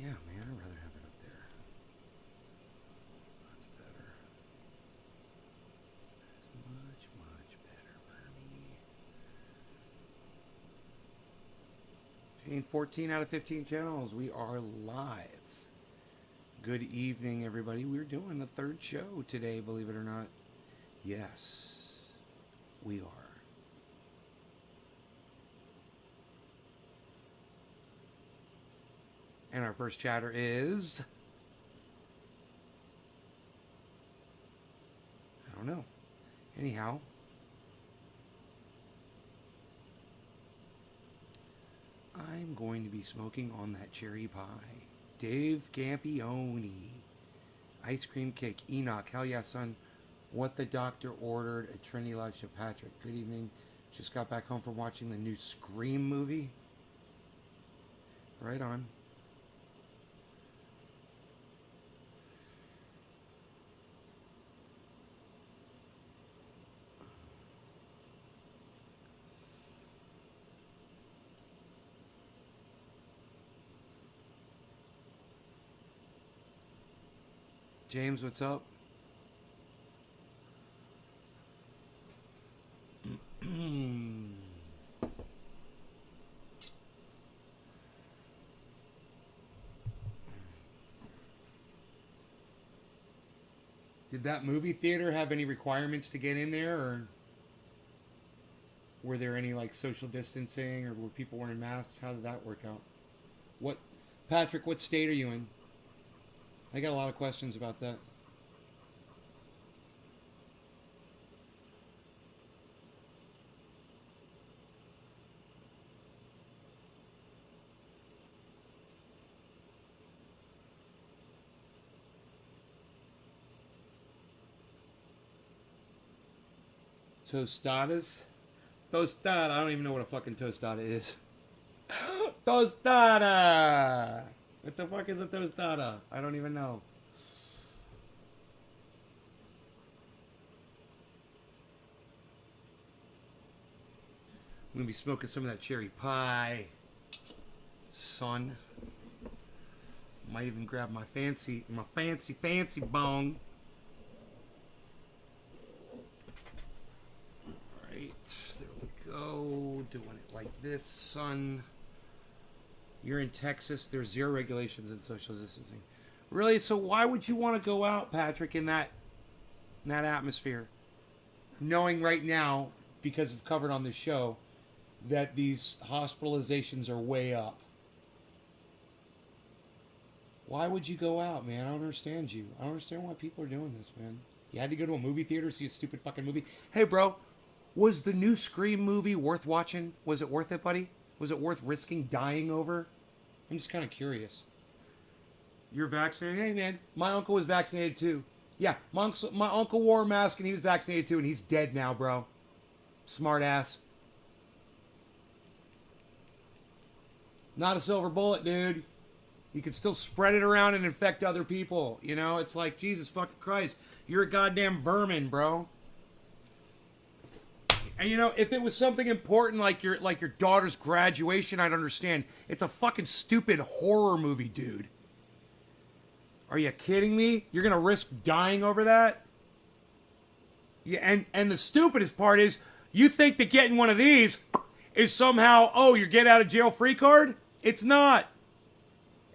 Yeah, man, I'd rather have it up there. That's better. That's much, much better for me. Jane, 14 out of 15 channels. We are live. Good evening, everybody. We're doing the third show today, believe it or not. Yes, we are. And our first chatter is... I don't know. Anyhow. I'm going to be smoking on that cherry pie. Dave Campione. Ice cream cake. Enoch. Hell yeah, son. What the doctor ordered at Trinity Lodge to Patrick. Good evening. Just got back home from watching the new Scream movie. Right on. James, what's up? Did that movie theater have any requirements to get in there, or were there any like social distancing, or were people wearing masks? How did that work out? What, Patrick? What state are you in? I got a lot of questions about that. Tostadas? Tostada. I don't even know what a fucking tostada is. Tostada! What the fuck is a tostada? I don't even know. I'm gonna be smoking some of that cherry pie. Son. Might even grab my fancy bong. Alright, there we go. Doing it like this, son. You're in Texas. There's zero regulations in social distancing. Really? So why would you want to go out, Patrick, in that atmosphere? Knowing right now, because of covered on this show, that these hospitalizations are way up. Why would you go out, man? I don't understand you. I don't understand why people are doing this, man. You had to go to a movie theater to see a stupid fucking movie. Hey, bro, was the new Scream movie worth watching? Was it worth it, buddy? Was it worth risking dying over? I'm just kind of curious. You're vaccinated? Hey, man, my uncle was vaccinated too. Yeah, my uncle wore a mask and he was vaccinated too, and he's dead now, bro. Smart ass. Not a silver bullet, dude. You can still spread it around and infect other people. You know, it's like, Jesus fucking Christ. You're a goddamn vermin, bro. And you know, if it was something important like your daughter's graduation, I'd understand. It's a fucking stupid horror movie, dude. Are you kidding me? You're gonna risk dying over that? Yeah, and the stupidest part is, you think that getting one of these is somehow, oh, your get out of jail free card? It's not.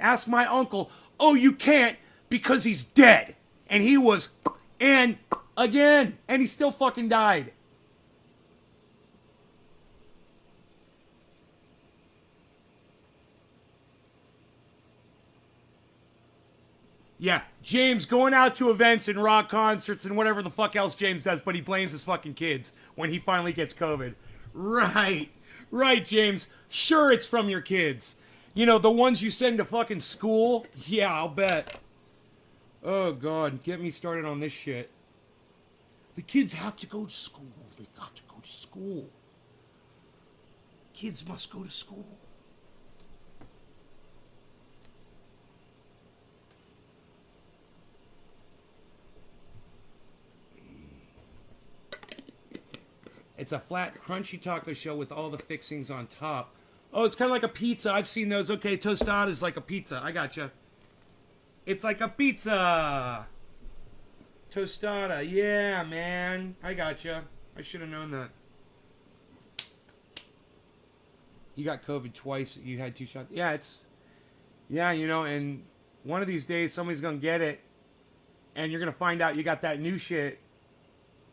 Ask my uncle. Oh, you can't because he's dead. And he was, and again, and he still fucking died. Yeah, James going out to events and rock concerts and whatever the fuck else James does, but he blames his fucking kids when he finally gets COVID. Right. Right, James. Sure, it's from your kids. You know, the ones you send to fucking school? Yeah, I'll bet. Oh, God. Get me started on this shit. The kids have to go to school. They got to go to school. Kids must go to school. It's a flat, crunchy taco shell with all the fixings on top. Oh, it's kind of like a pizza. I've seen those. Okay, tostada is like a pizza. I gotcha. It's like a pizza. Tostada. Yeah, man. I gotcha. I should have known that. You got COVID twice. You had 2 shots. Yeah, it's... Yeah, you know, and one of these days somebody's going to get it. And you're going to find out you got that new shit.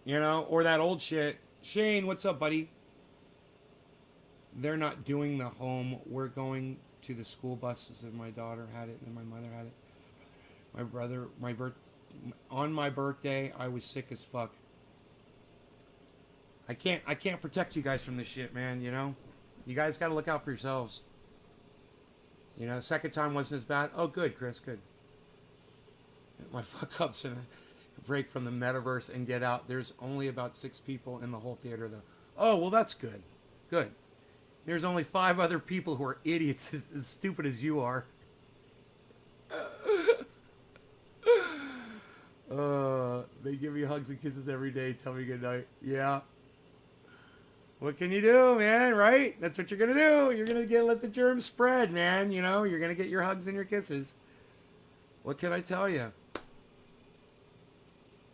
You know, or that old shit. Shane, what's up, buddy? They're not doing the home. We're going to the school buses, and my daughter had it, and my mother had it. On my birthday, I was sick as fuck. I can't protect you guys from this shit, man, you know? You guys got to look out for yourselves. You know, second time wasn't as bad. Oh, good, Chris, good. My fuck ups in a break from the metaverse and Get Out. There's only about 6 people in the whole theater, though. Oh, well, that's good. Good. There's only 5 other people who are idiots as stupid as you are. They give me hugs and kisses every day. Tell me good night. Yeah. What can you do, man? Right? That's what you're gonna do. You're gonna let the germs spread, man. You know, you're gonna get your hugs and your kisses. What can I tell you?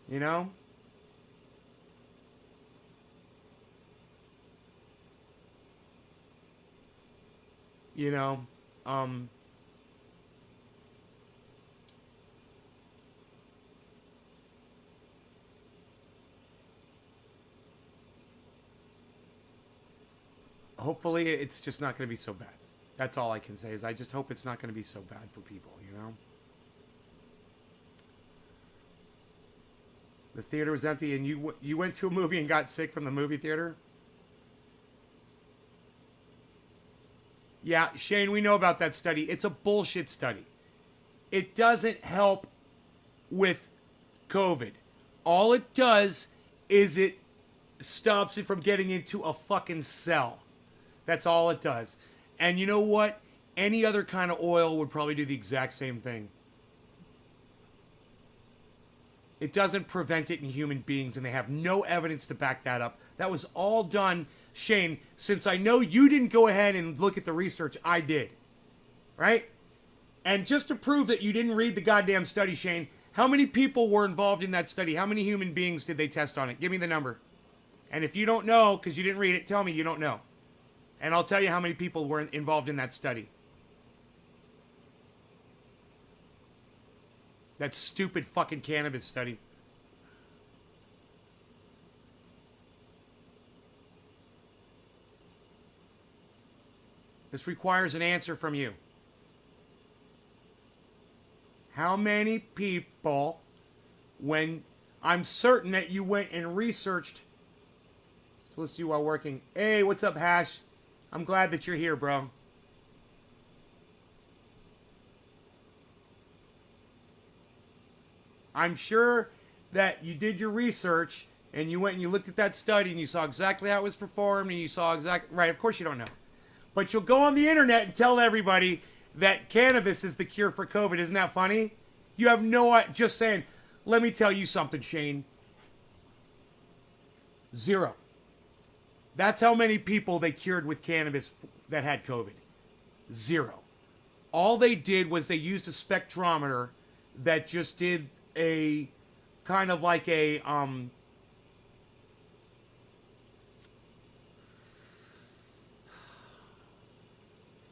You know? You know, hopefully it's just not going to be so bad. That's all I can say is I just hope it's not going to be so bad for people, you know? The theater was empty and you went to a movie and got sick from the movie theater? Yeah, Shane, we know about that study. It's a bullshit study. It doesn't help with COVID. All it does is it stops it from getting into a fucking cell. That's all it does. And you know what? Any other kind of oil would probably do the exact same thing. It doesn't prevent it in human beings, and they have no evidence to back that up. That was all done, Shane, since I know you didn't go ahead and look at the research, I did. Right? And just to prove that you didn't read the goddamn study, Shane, how many people were involved in that study? How many human beings did they test on it? Give me the number. And if you don't know, because you didn't read it, tell me you don't know. And I'll tell you how many people were involved in that study. That stupid fucking cannabis study. This requires an answer from you. How many people, when I'm certain that you went and researched, so let's see while working. Hey, what's up, Hash? I'm glad that you're here, bro. I'm sure that you did your research and you went and you looked at that study and you saw exactly how it was performed and you saw exactly, right, of course you don't know. But you'll go on the internet and tell everybody that cannabis is the cure for COVID. Isn't that funny? You have no idea. Just saying, let me tell you something, Shane. 0. That's how many people they cured with cannabis that had COVID. 0. All they did was they used a spectrometer that just did a kind of like a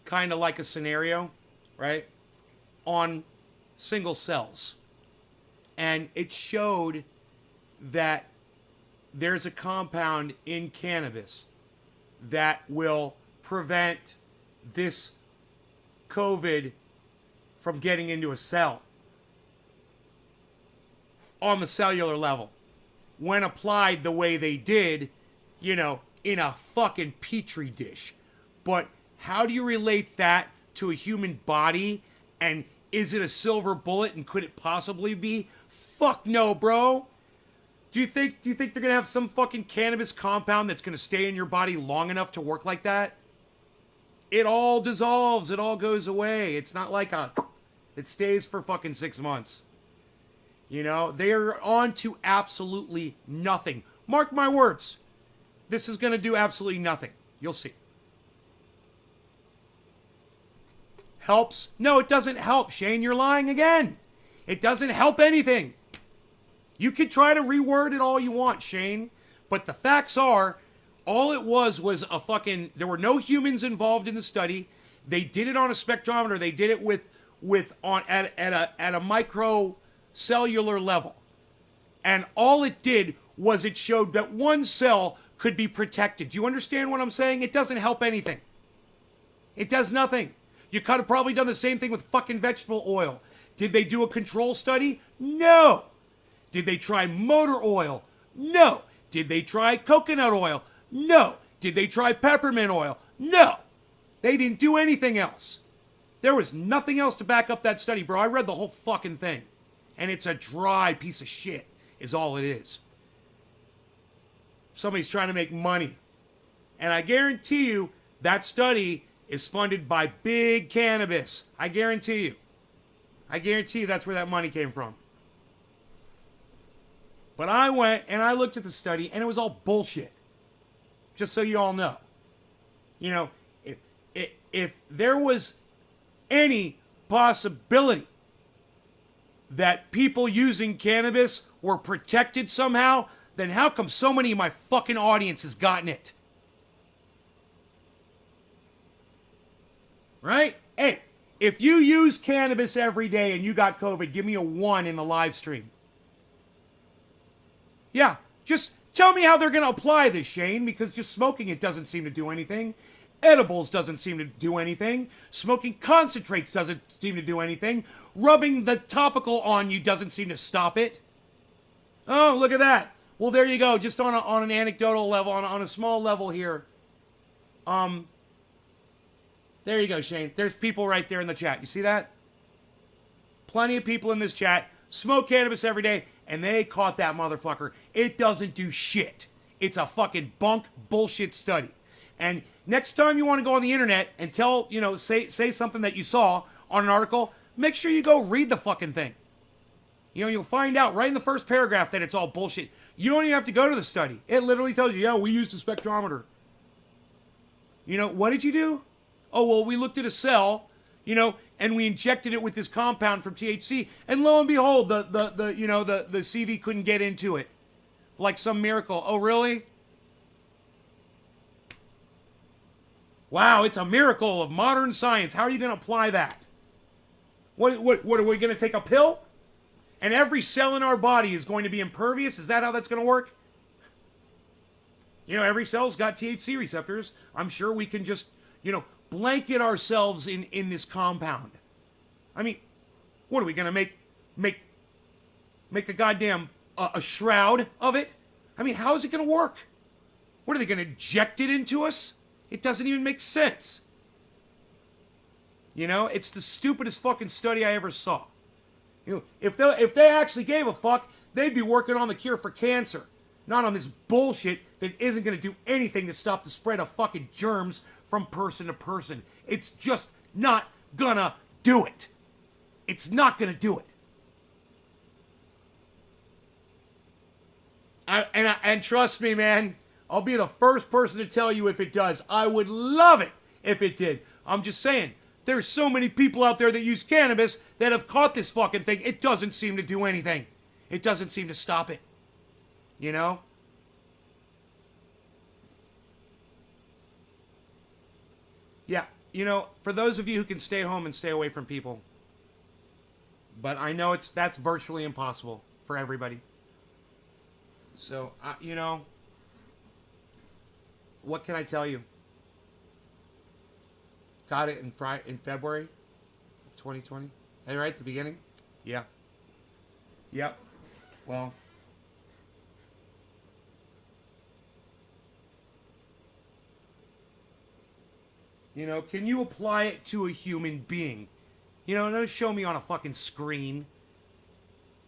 kind of like a scenario, right, on single cells. And it showed that there's a compound in cannabis that will prevent this COVID from getting into a cell on the cellular level. When applied the way they did, you know, in a fucking petri dish. But how do you relate that to a human body? And is it a silver bullet? And could it possibly be? Fuck no, bro. Do you think they're gonna have some fucking cannabis compound that's gonna stay in your body long enough to work like that? It all dissolves. It all goes away. It's not like it stays for fucking 6 months. You know, they're on to absolutely nothing. Mark my words. This is gonna do absolutely nothing. You'll see. helps. No, it doesn't help, Shane. You're lying again. It doesn't help anything. You can try to reword it all you want, Shane. But the facts are, all it was a fucking, there were no humans involved in the study. They did it on a spectrometer. They did it at a microcellular level. And all it did was it showed that one cell could be protected. Do you understand what I'm saying? It doesn't help anything. It does nothing. You could have probably done the same thing with fucking vegetable oil. Did they do a control study? No. Did they try motor oil? No. Did they try coconut oil? No. Did they try peppermint oil? No. They didn't do anything else. There was nothing else to back up that study, bro. I read the whole fucking thing. And it's a dry piece of shit, is all it is. Somebody's trying to make money. And I guarantee you, that study is funded by big cannabis. I guarantee you. I guarantee you that's where that money came from. But I went and I looked at the study and it was all bullshit. Just so you all know. You know, if there was any possibility that people using cannabis were protected somehow, then how come so many of my fucking audience has gotten it? Right? Hey, if you use cannabis every day and you got COVID, give me a 1 in the live stream. Yeah, just tell me how they're going to apply this, Shane, because just smoking it doesn't seem to do anything. Edibles doesn't seem to do anything. Smoking concentrates doesn't seem to do anything. Rubbing the topical on you doesn't seem to stop it. Oh, look at that. Well, there you go. Just on an anecdotal level, on a small level here. There you go, Shane. There's people right there in the chat. You see that? Plenty of people in this chat smoke cannabis every day, and they caught that motherfucker. It doesn't do shit. It's a fucking bunk bullshit study. And next time you want to go on the internet and tell, say something that you saw on an article, make sure you go read the fucking thing. You'll find out right in the first paragraph that it's all bullshit. You don't even have to go to the study. It literally tells you, yeah, we used a spectrometer. What did you do? Oh, well, we looked at a cell, and we injected it with this compound from THC, and lo and behold, the CV couldn't get into it. Like some miracle. Oh, really? Wow, it's a miracle of modern science. How are you going to apply that? What are we going to take a pill? And every cell in our body is going to be impervious? Is that how that's going to work? Every cell's got THC receptors. I'm sure we can just, blanket ourselves in this compound. I mean, what are we going to make a goddamn a shroud of it? I mean, how is it going to work? What are they going to inject it into us? It doesn't even make sense. It's the stupidest fucking study I ever saw. If they actually gave a fuck, they'd be working on the cure for cancer, not on this bullshit that isn't going to do anything to stop the spread of fucking germs from person to person. It's just not gonna do it. It's not gonna do it. And trust me, man, I'll be the first person to tell you if it does. I would love it if it did. I'm just saying, there's so many people out there that use cannabis that have caught this fucking thing. It doesn't seem to do anything. It doesn't seem to stop it. Yeah, for those of you who can stay home and stay away from people. But I know that's virtually impossible for everybody. So, what can I tell you? Got it in February of 2020. Is that right? The beginning? Yeah. Yep. Well. Can you apply it to a human being? Don't show me on a fucking screen.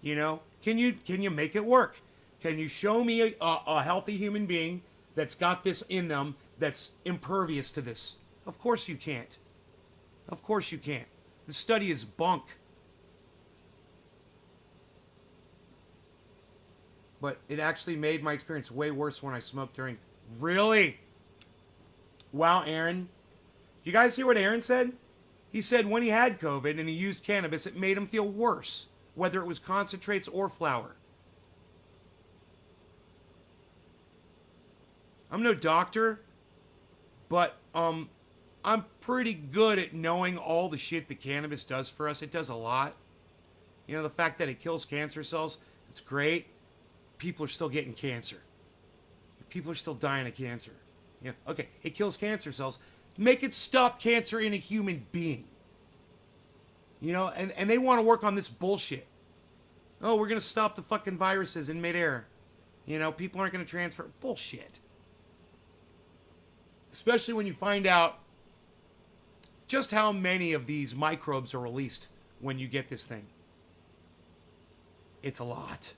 Can you make it work? Can you show me a healthy human being that's got this in them that's impervious to this? Of course you can't. Of course you can't. The study is bunk. But it actually made my experience way worse when I smoked during. Really? Wow, Aaron. You guys hear what Aaron said? He said when he had COVID and he used cannabis, it made him feel worse, whether it was concentrates or flower. I'm no doctor, but I'm pretty good at knowing all the shit that cannabis does for us. It does a lot. You know, the fact that it kills cancer cells, it's great. People are still getting cancer. People are still dying of cancer. Yeah, okay, it kills cancer cells. Make it stop cancer in a human being. You know, and they want to work on this bullshit. Oh, we're going to stop the fucking viruses in midair. You know, people aren't going to transfer. Bullshit. Especially when you find out just how many of these microbes are released when you get this thing. It's a lot.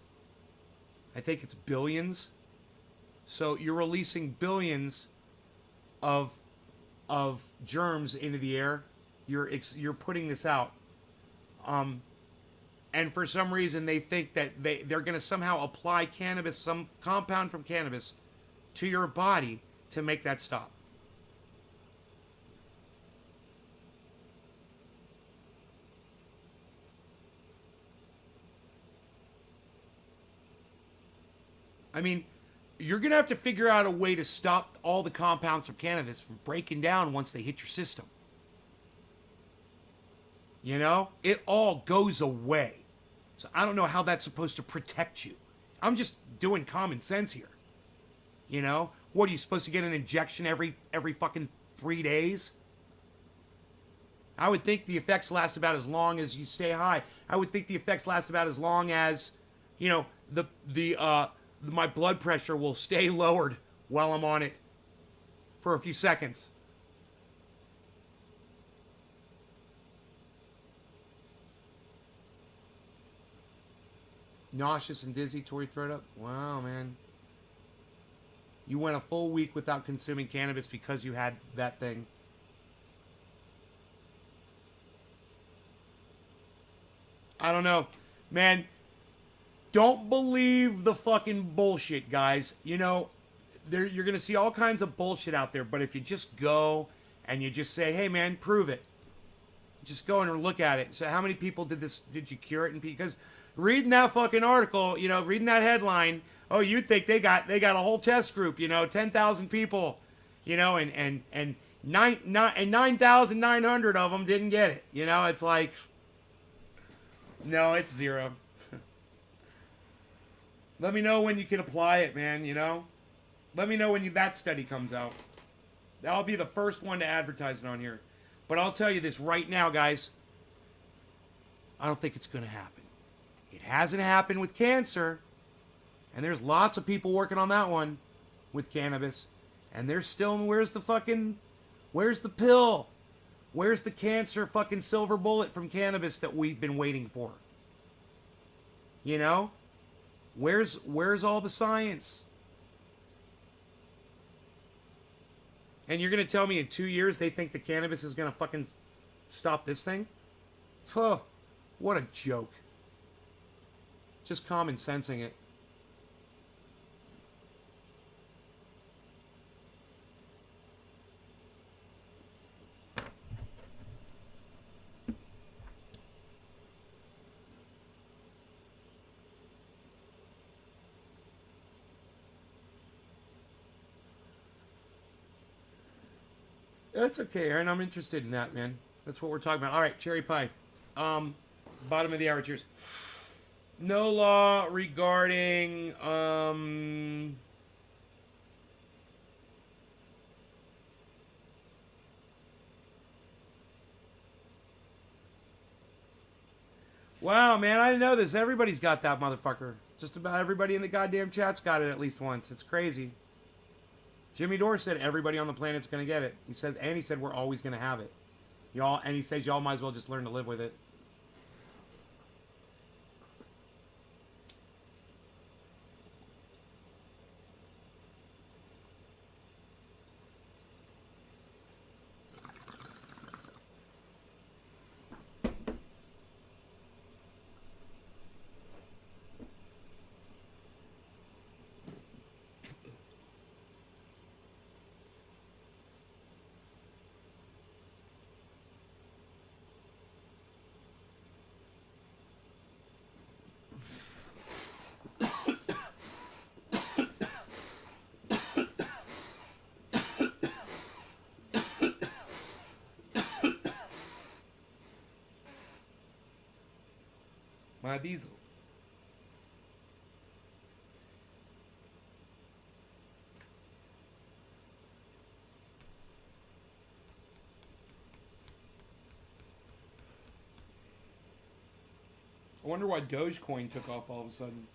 I think it's billions. So you're releasing billions of germs into the air. You're putting this out. And for some reason they think that they're going to somehow apply cannabis, some compound from cannabis, to your body to make that stop. I mean, you're going to have to figure out a way to stop all the compounds from cannabis from breaking down once they hit your system. You know? It all goes away. So I don't know how that's supposed to protect you. I'm just doing common sense here. You know? What, are you supposed to get an injection every fucking 3 days? I would think the effects last about as long as you stay high. I would think the effects last about as long as, you know, my blood pressure will stay lowered while I'm on it for a few seconds. Nauseous and dizzy, tore your throat up? Wow, man. You went a full week without consuming cannabis because you had that thing. I don't know. Man, don't believe the fucking bullshit, guys. You know, you're going to see all kinds of bullshit out there, but if you just go and you just say, hey, man, prove it. Just go and look at it. So how many people did you cure it? And because reading that fucking article, you know, reading that headline, oh, you'd think they got a whole test group, you know, 10,000 people, you know, and 9,900 of them didn't get it. You know, it's like, no, it's zero. Let me know when you can apply it, man, you know? Let me know when that study comes out. I'll be the first one to advertise it on here. But I'll tell you this right now, guys. I don't think it's going to happen. It hasn't happened with cancer. And there's lots of people working on that one with cannabis. And there's still, where's the pill? Where's the cancer fucking silver bullet from cannabis that we've been waiting for? You know? Where's all the science? And you're going to tell me in 2 years they think the cannabis is going to fucking stop this thing? Huh. What a joke. Just common sensing it. That's okay, Aaron. I'm interested in that, man. That's what we're talking about. All right, cherry pie. Bottom of the hour, cheers. No law regarding Wow, man, I didn't know this. Everybody's got that motherfucker. Just about everybody in the goddamn chat's got it at least once. It's crazy. Jimmy Dore said everybody on the planet's gonna get it. He said we're always gonna have it. Y'all, and he says y'all might as well just learn to live with it. My Beazle. I wonder why Dogecoin took off all of a sudden.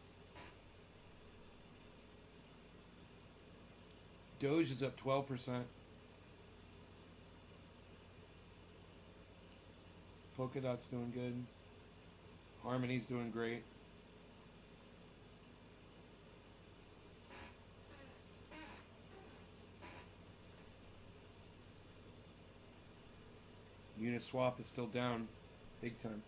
Doge is up 12%. Polkadot's doing good. Harmony's doing great. Uniswap is still down big time.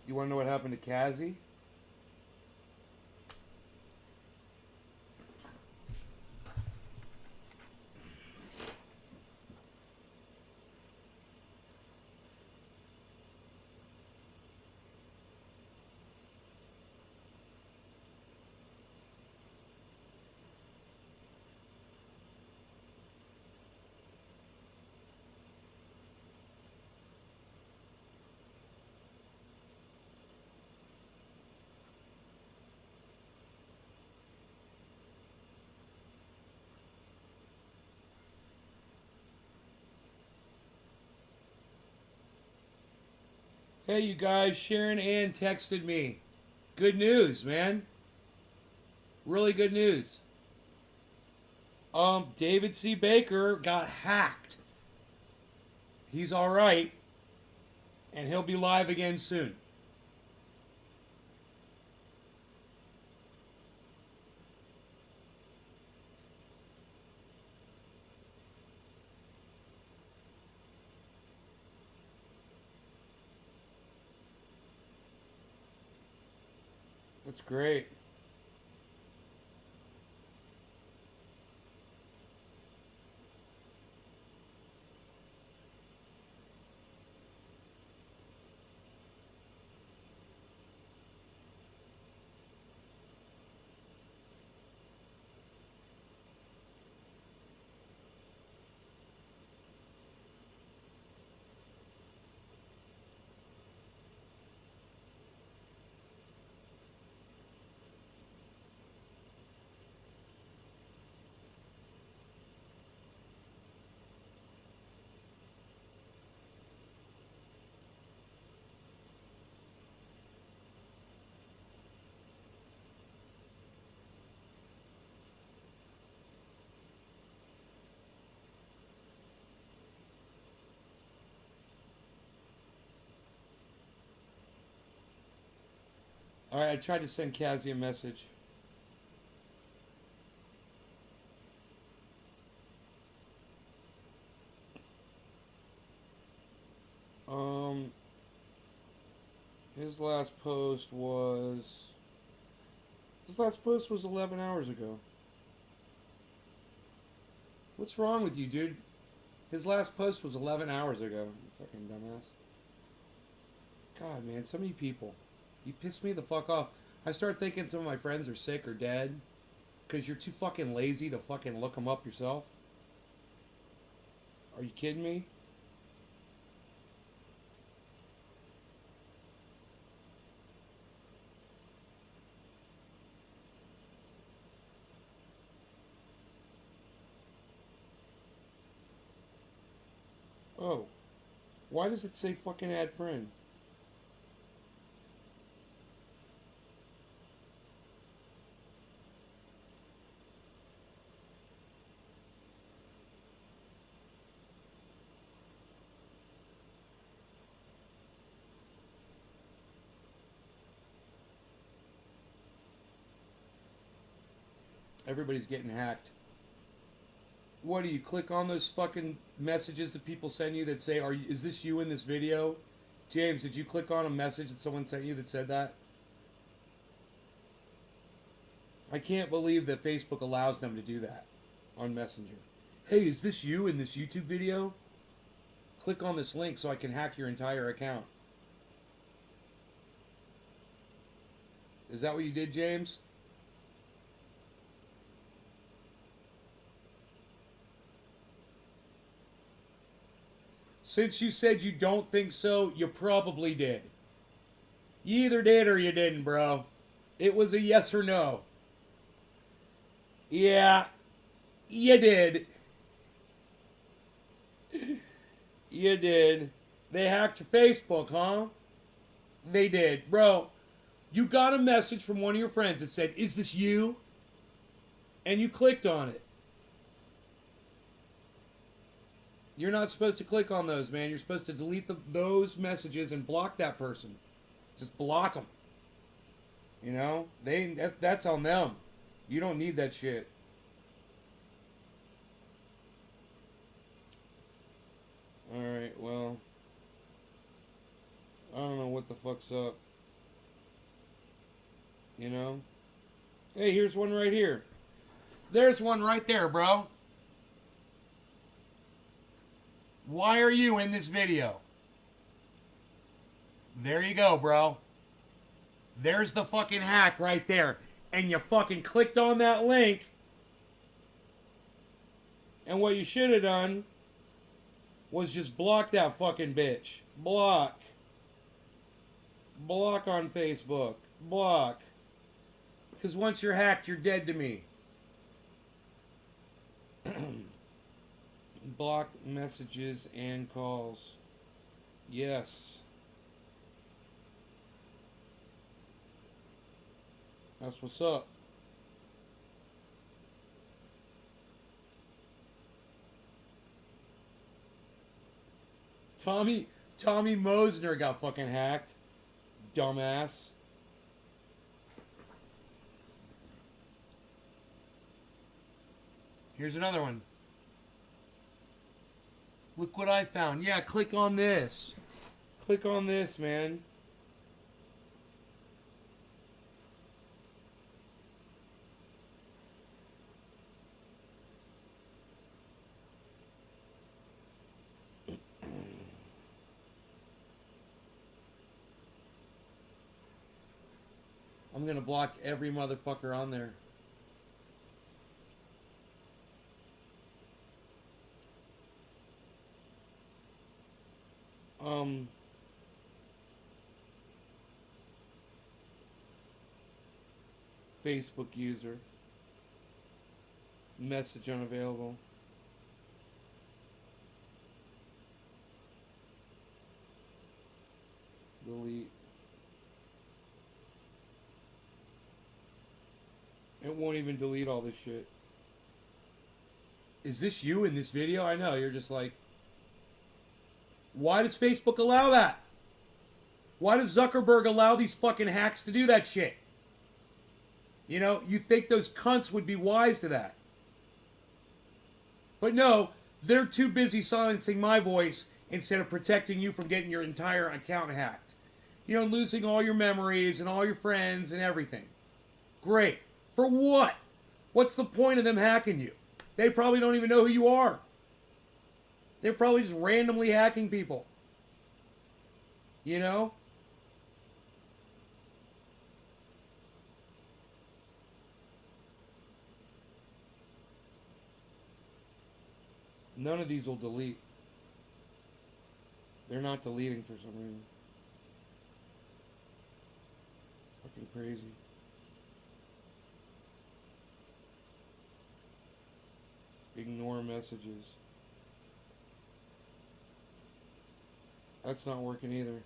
You want to know what happened to Kazi? Hey, you guys, Sharon Ann texted me. Good news, man. Really good news. David C. Baker got hacked. He's all right, and he'll be live again soon. That's great. All right, I tried to send Kazi a message. Um, his last post was 11 hours ago. What's wrong with you, dude? His last post was 11 hours ago. You fucking dumbass. God, man, some of you people, you piss me the fuck off. I start thinking some of my friends are sick or dead because you're too fucking lazy to fucking look them up yourself. Are you kidding me? Oh, why does it say fucking add friend? Everybody's getting hacked. What do you click on those fucking messages that people send you that say, is this you in this video? James, did you click on a message that someone sent you that said that? I can't believe that Facebook allows them to do that on Messenger. Hey, is this you in this YouTube video? Click on this link so I can hack your entire account. Is that what you did, James? Since you said you don't think so, you probably did. You either did or you didn't, bro. It was a yes or no. Yeah, you did. You did. They hacked your Facebook, huh? They did. Bro, you got a message from one of your friends that said, is this you? And you clicked on it. You're not supposed to click on those, man. You're supposed to delete those messages and block that person. Just block them. You know? That's on them. You don't need that shit. Alright, well. I don't know what the fuck's up. You know? Hey, here's one right here. There's one right there, bro. Why are you in this video? There you go, bro. There's the fucking hack right there. And you fucking clicked on that link. And what you should have done was just block that fucking bitch. Block. Block on Facebook. Block. Because once you're hacked, you're dead to me. Block messages and calls. Yes. That's what's up. Tommy Mosner got fucking hacked. Dumbass. Here's another one. Look what I found. Yeah, click on this. Click on this, man. I'm gonna block every motherfucker on there. Facebook user. Message unavailable. Delete. It won't even delete all this shit. Is this you in this video? I know, you're just like, why does Facebook allow that? Why does Zuckerberg allow these fucking hacks to do that shit? You know, you think those cunts would be wise to that. But no, they're too busy silencing my voice instead of protecting you from getting your entire account hacked. You know, losing all your memories and all your friends and everything. Great. For what? What's the point of them hacking you? They probably don't even know who you are. They're probably just randomly hacking people. You know? None of these will delete. They're not deleting for some reason. Fucking crazy. Ignore messages. That's not working either.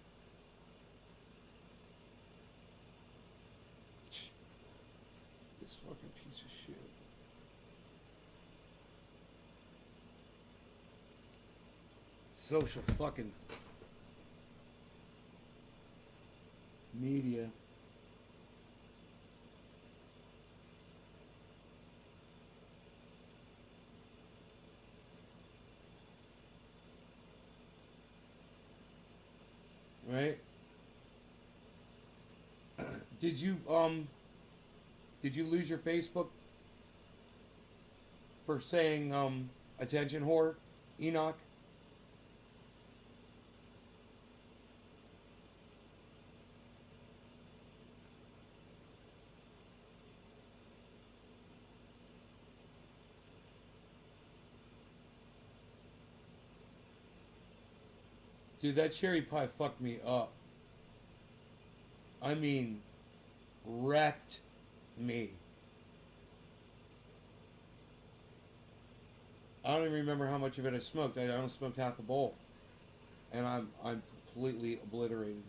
This fucking piece of shit. Social fucking media. Right? Did you did you lose your Facebook for saying attention whore, Enoch? Dude, that cherry pie fucked me up. I mean, wrecked me. I don't even remember how much of it I smoked. I only smoked half a bowl, and I'm completely obliterated.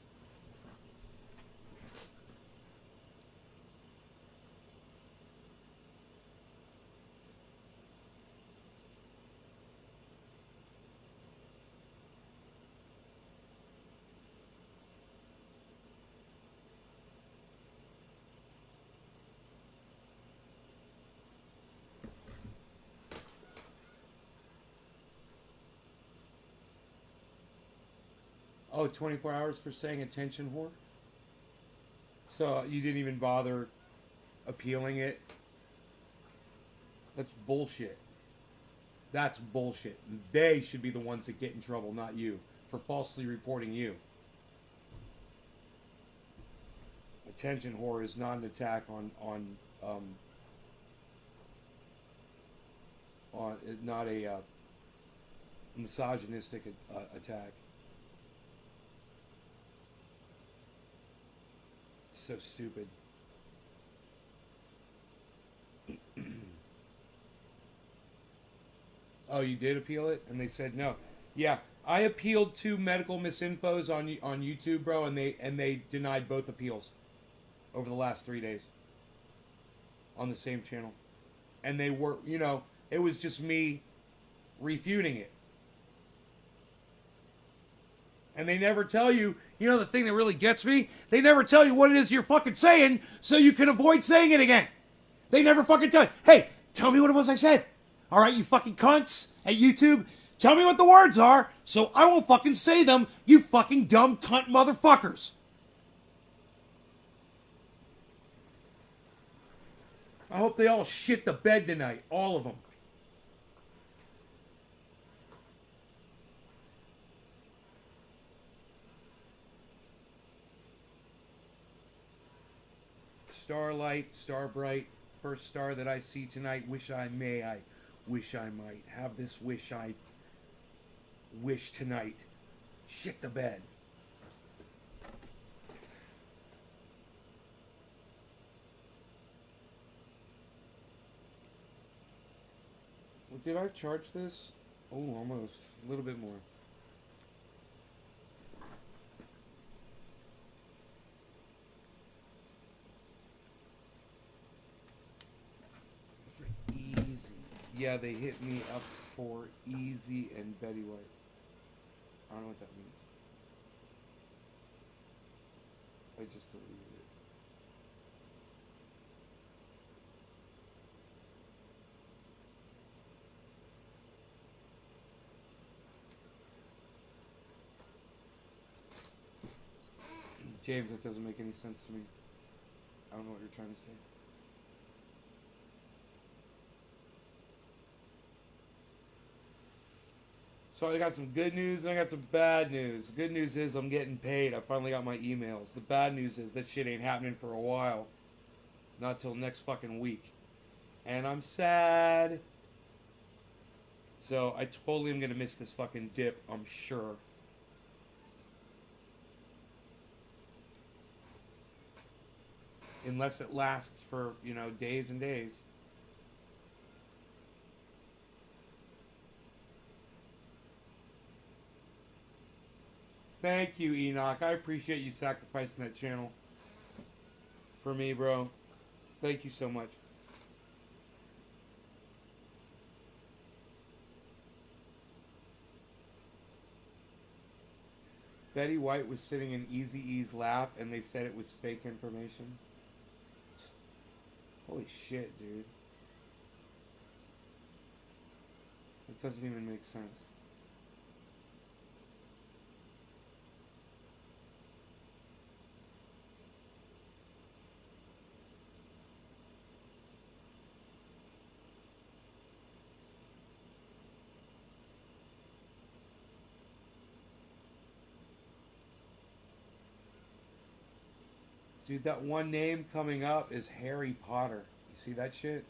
Oh, 24 hours for saying attention whore? So you didn't even bother appealing it? That's bullshit. That's bullshit. They should be the ones that get in trouble, not you, for falsely reporting you. Attention whore is not an attack on not a misogynistic attack. So stupid. Oh, you did appeal it, and they said no. Yeah, I appealed to medical misinfos on YouTube, bro, and they denied both appeals over the last 3 days on the same channel, and they were, it was just me refuting it, and they never tell you. The thing that really gets me, they never tell you what it is you're fucking saying, so you can avoid saying it again. They never fucking tell you. Hey, tell me what it was I said. All right, you fucking cunts at YouTube. Tell me what the words are, so I won't fucking say them, you fucking dumb cunt motherfuckers. I hope they all shit the bed tonight. All of them. Starlight, Starbright, first star that I see tonight. Wish I may, I wish I might. Have this wish I wish tonight. Shit the bed. Well, did I charge this? Oh, almost. A little bit more. For easy. Yeah, they hit me up for Easy and Betty White. I don't know what that means. I just deleted it. James, that doesn't make any sense to me. I don't know what you're trying to say. So I got some good news and I got some bad news. The good news is I'm getting paid. I finally got my emails. The bad news is that shit ain't happening for a while. Not till next fucking week. And I'm sad. So I totally am gonna miss this fucking dip, I'm sure. Unless it lasts for, days and days. Thank you, Enoch. I appreciate you sacrificing that channel for me, bro. Thank you so much. Betty White was sitting in Eazy-E's lap and they said it was fake information. Holy shit, dude. It doesn't even make sense. Dude, that one name coming up is Harry Potter. You see that shit?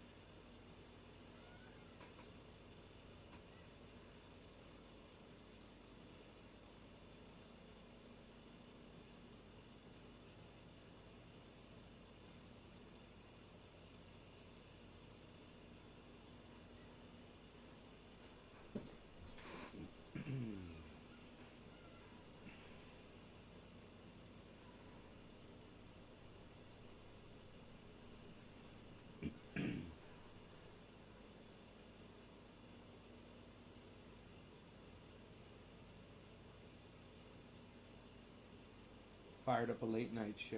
Fired up a late night show.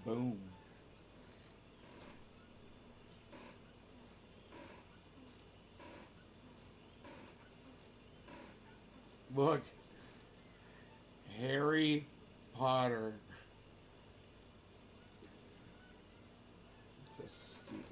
Boom. Look. Harry Potter. It's so stupid.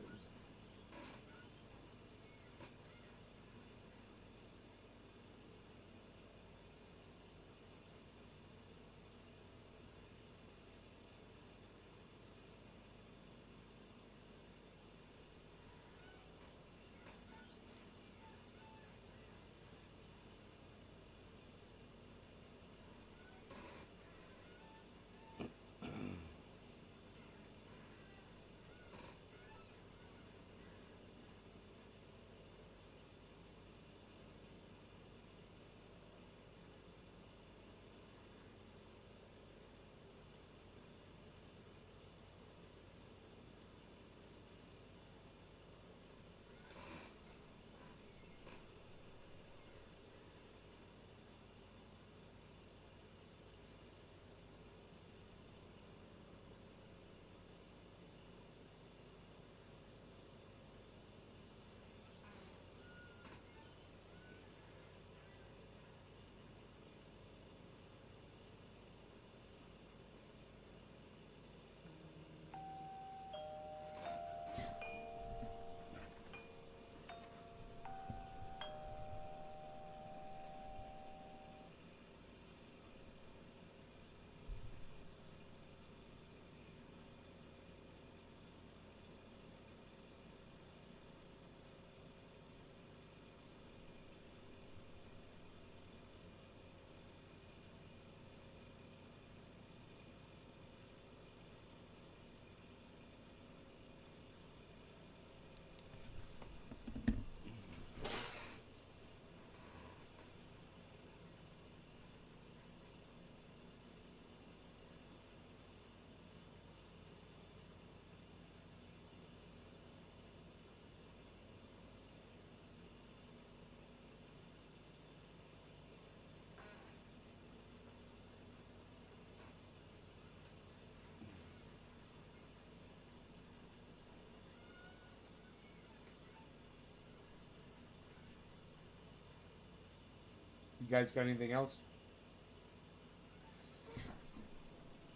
You guys got anything else?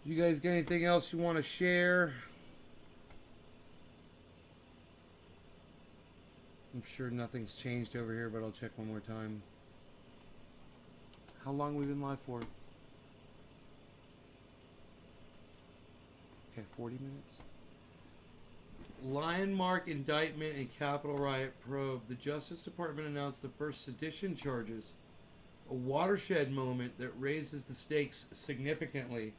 You guys got anything else you want to share? I'm sure nothing's changed over here, but I'll check one more time. How long have we been live for? Okay, 40 minutes. Lionmark indictment and Capitol riot probe. The Justice Department announced the first sedition charges, a watershed moment that raises the stakes significantly.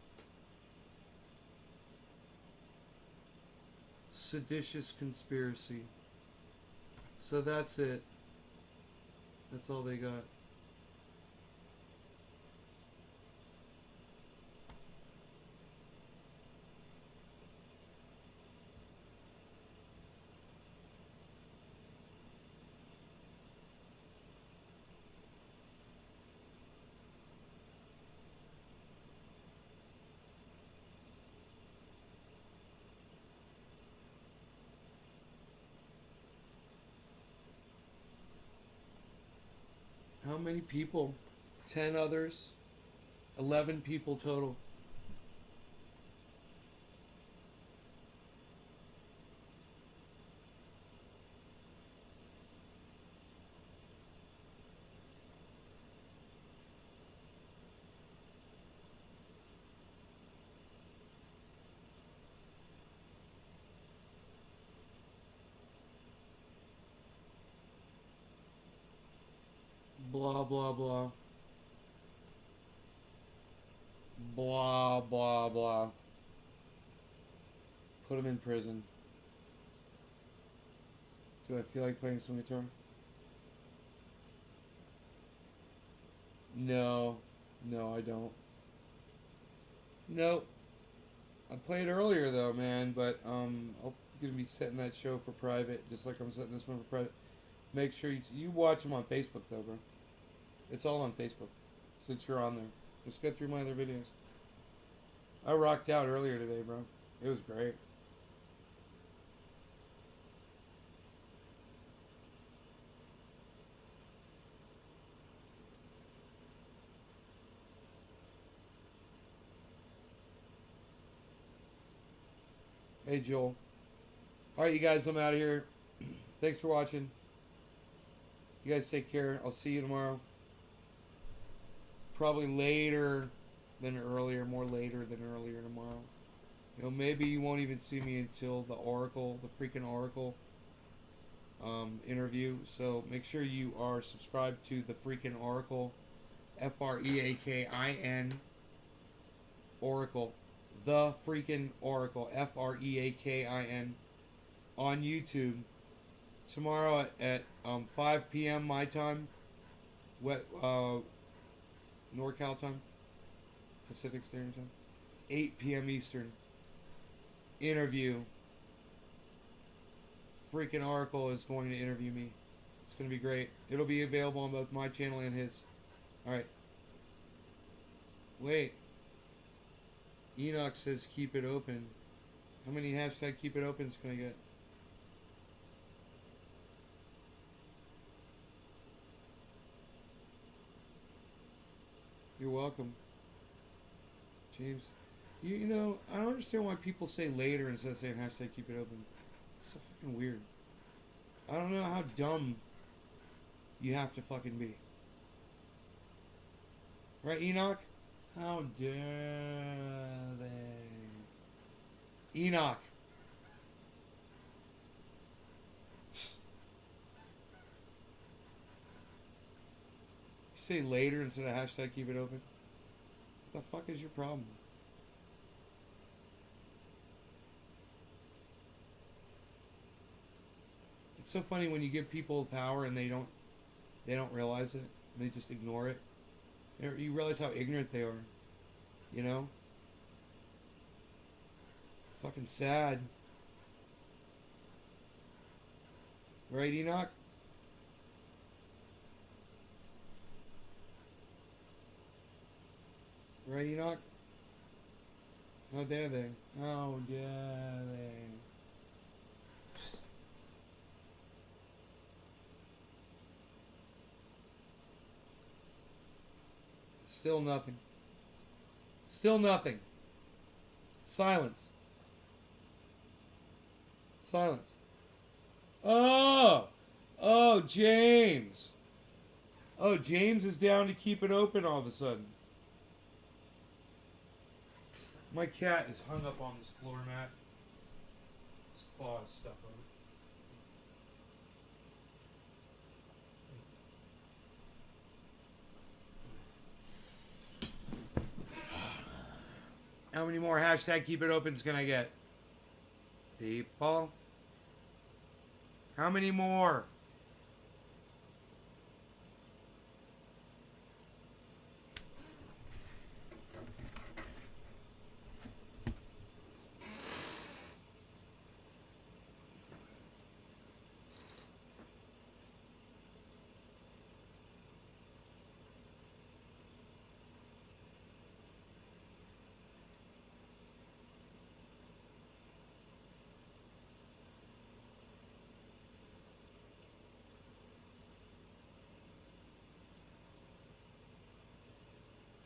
Seditious conspiracy. So that's it. That's all they got. How many people? 10 others? 11 people total. Blah, blah, blah. Blah, blah, blah. Put him in prison. Do I feel like playing some guitar? No. No, I don't. Nope. I played earlier though, man, but I'm gonna be setting that show for private, just like I'm setting this one for private. Make sure you watch them on Facebook though, bro. It's all on Facebook, since you're on there. Just go through my other videos. I rocked out earlier today, bro. It was great. Hey, Joel. Alright, you guys, I'm out of here. Thanks for watching. You guys take care. I'll see you tomorrow. Probably later than earlier. More later than earlier tomorrow. You know, maybe you won't even see me until the Oracle, the freaking Oracle interview. So make sure you are subscribed to the freaking Oracle. Freakin Oracle. The freaking Oracle. Freakin on YouTube tomorrow at 5 p.m. my time, NorCal time, Pacific Standard Time, 8 p.m. Eastern. Interview. Freaking Oracle is going to interview me. It's going to be great. It'll be available on both my channel and his. Alright. Wait. Enoch says keep it open. How many hashtag keep it opens can I get? You're welcome. James. You know, I don't understand why people say later instead of saying hashtag keep it open. It's so fucking weird. I don't know how dumb you have to fucking be. Right, Enoch? How dare they? Enoch. You say later instead of hashtag keep it open? What the fuck is your problem? It's so funny when you give people power and they don't realize it. They just ignore it. You realize how ignorant they are. You know? Fucking sad. Right, Enoch? Right, Enoch? How dare they? How dare they? Still nothing. Still nothing. Silence. Silence. Oh! Oh, James. Oh, James is down to keep it open all of a sudden. My cat is hung up on this floor mat. His claw is stuck on it. How many more hashtag keep it opens can I get? People? How many more?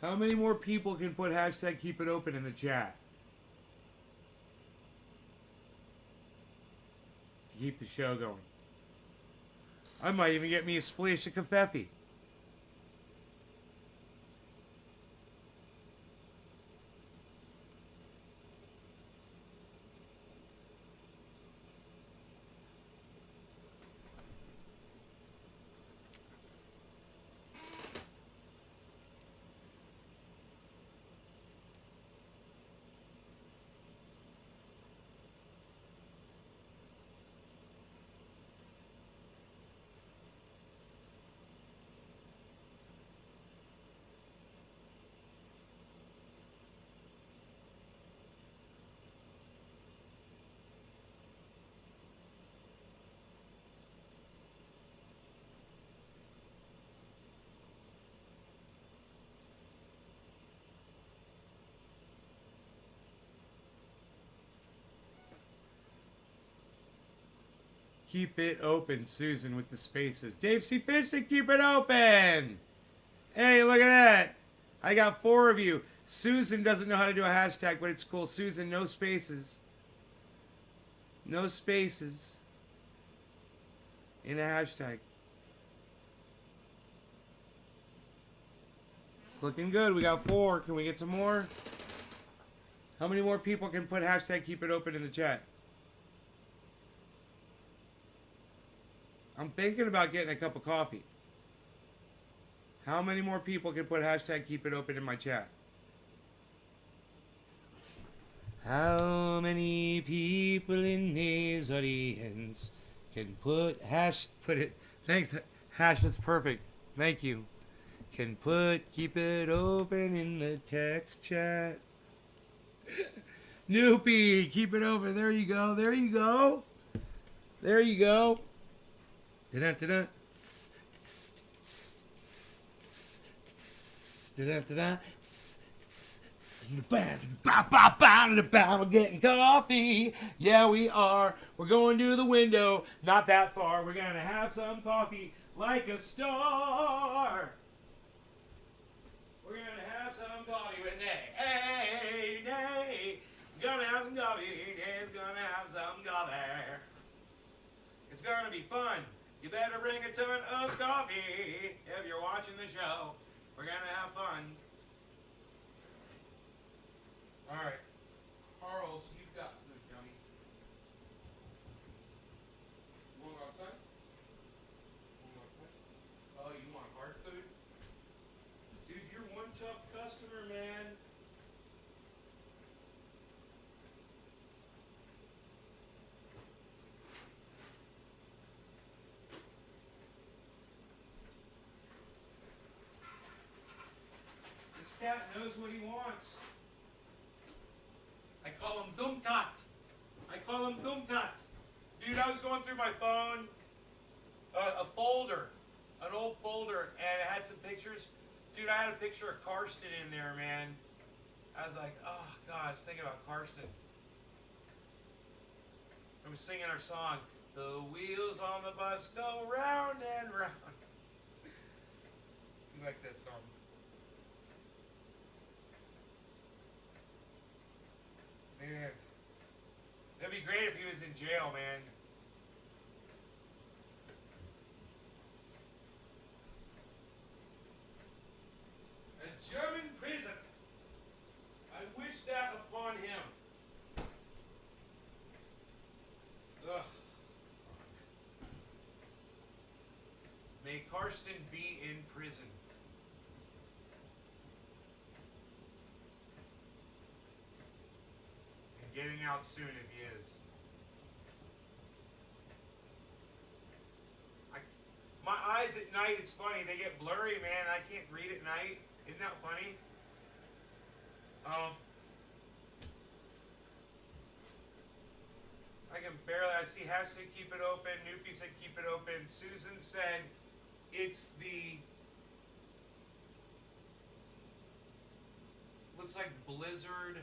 How many more people can put hashtag keep it open in the chat? To keep the show going. I might even get me a splash of Covfefe. Keep it open, Susan, with the spaces. Dave C. Fish said keep it open. Hey, look at that. I got 4 of you. Susan doesn't know how to do a hashtag, but it's cool. Susan, no spaces. No spaces in a hashtag. It's looking good. We got 4. Can we get some more? How many more people can put hashtag keep it open in the chat? I'm thinking about getting a cup of coffee. How many more people can put hashtag keep it open in my chat? How many people in this audience can put it, thanks, hash, that's perfect. Thank you. Can put keep it open in the text chat. Noopy, keep it open. There you go. There you go. There you go. Da-da-da-da. Da-da-da-da. We're getting coffee. Yeah, we are. We're going to the window. Not that far. We're going to have some coffee like a star. We're going to have some coffee with Nay. Hey, Nay. Gonna have some coffee. Nay's gonna have some coffee. It's going to be fun. You better bring a ton of coffee if you're watching the show. We're going to have fun. All right. Charles, you've got food, dummy. You want to go outside? Oh, you want hard food? Dude, you're one tough customer, man. This cat knows what he wants. I call him Dumkat. I call him Dumkat. Dude, I was going through my phone, a folder, an old folder, and it had some pictures. Dude, I had a picture of Karsten in there, man. I was like, oh, God, I was thinking about Karsten. I was singing our song, the wheels on the bus go round and round. You like that song? Man, it'd be great if he was in jail, man. A German prison. I wish that upon him. Ugh. May Karsten be in prison. Getting out soon if he is. My eyes at night, it's funny, they get blurry, man. I can't read at night. Isn't that funny? I can barely, I see Hess said keep it open, Noopy said keep it open, Susan said it's the, looks like Blizzard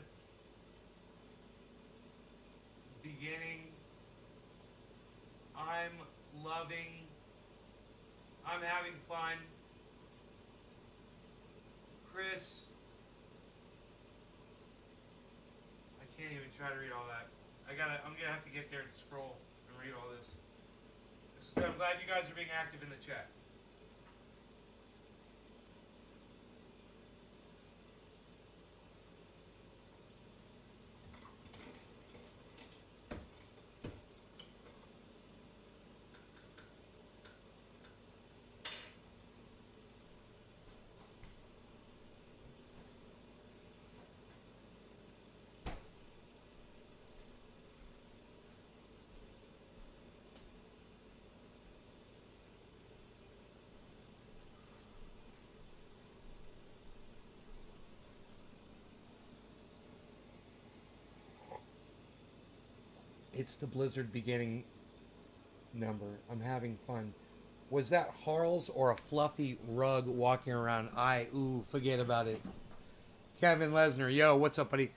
beginning. I'm loving. I'm having fun. Chris. I can't even try to read all that. I'm gonna have to get there and scroll and read all this. I'm glad you guys are being active in the chat. It's the Blizzard beginning number. I'm having fun. Was that Harles or a fluffy rug walking around? Forget about it. Kevin Lesnar, yo, what's up, buddy?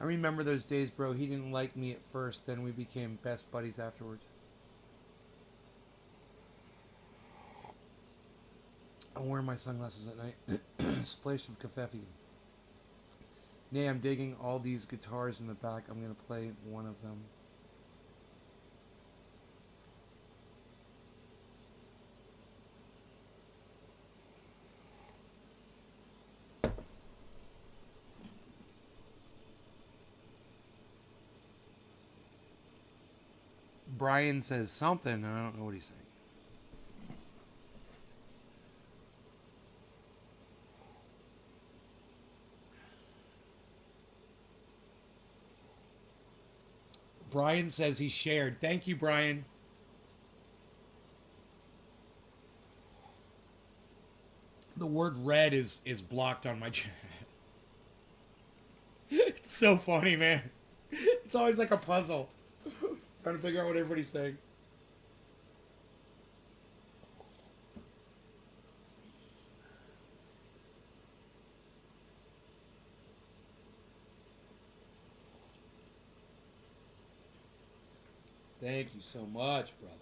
I remember those days, bro. He didn't like me at first, then we became best buddies afterwards. I'm wearing my sunglasses at night. Splash of Covfefe. Nay, I'm digging all these guitars in the back. I'm going to play one of them. Brian says something, and I don't know what he's saying. Brian says he shared. Thank you, Brian. The word red is blocked on my chat. It's so funny, man. It's always like a puzzle. Trying to figure out what everybody's saying. Thank you so much, brother.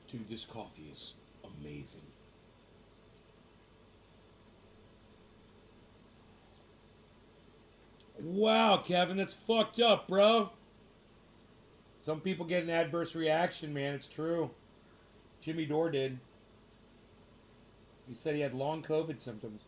Dude, this coffee is amazing. Wow, Kevin, that's fucked up, bro. Some people get an adverse reaction, man. It's true. Jimmy Dore did. He said he had long COVID symptoms.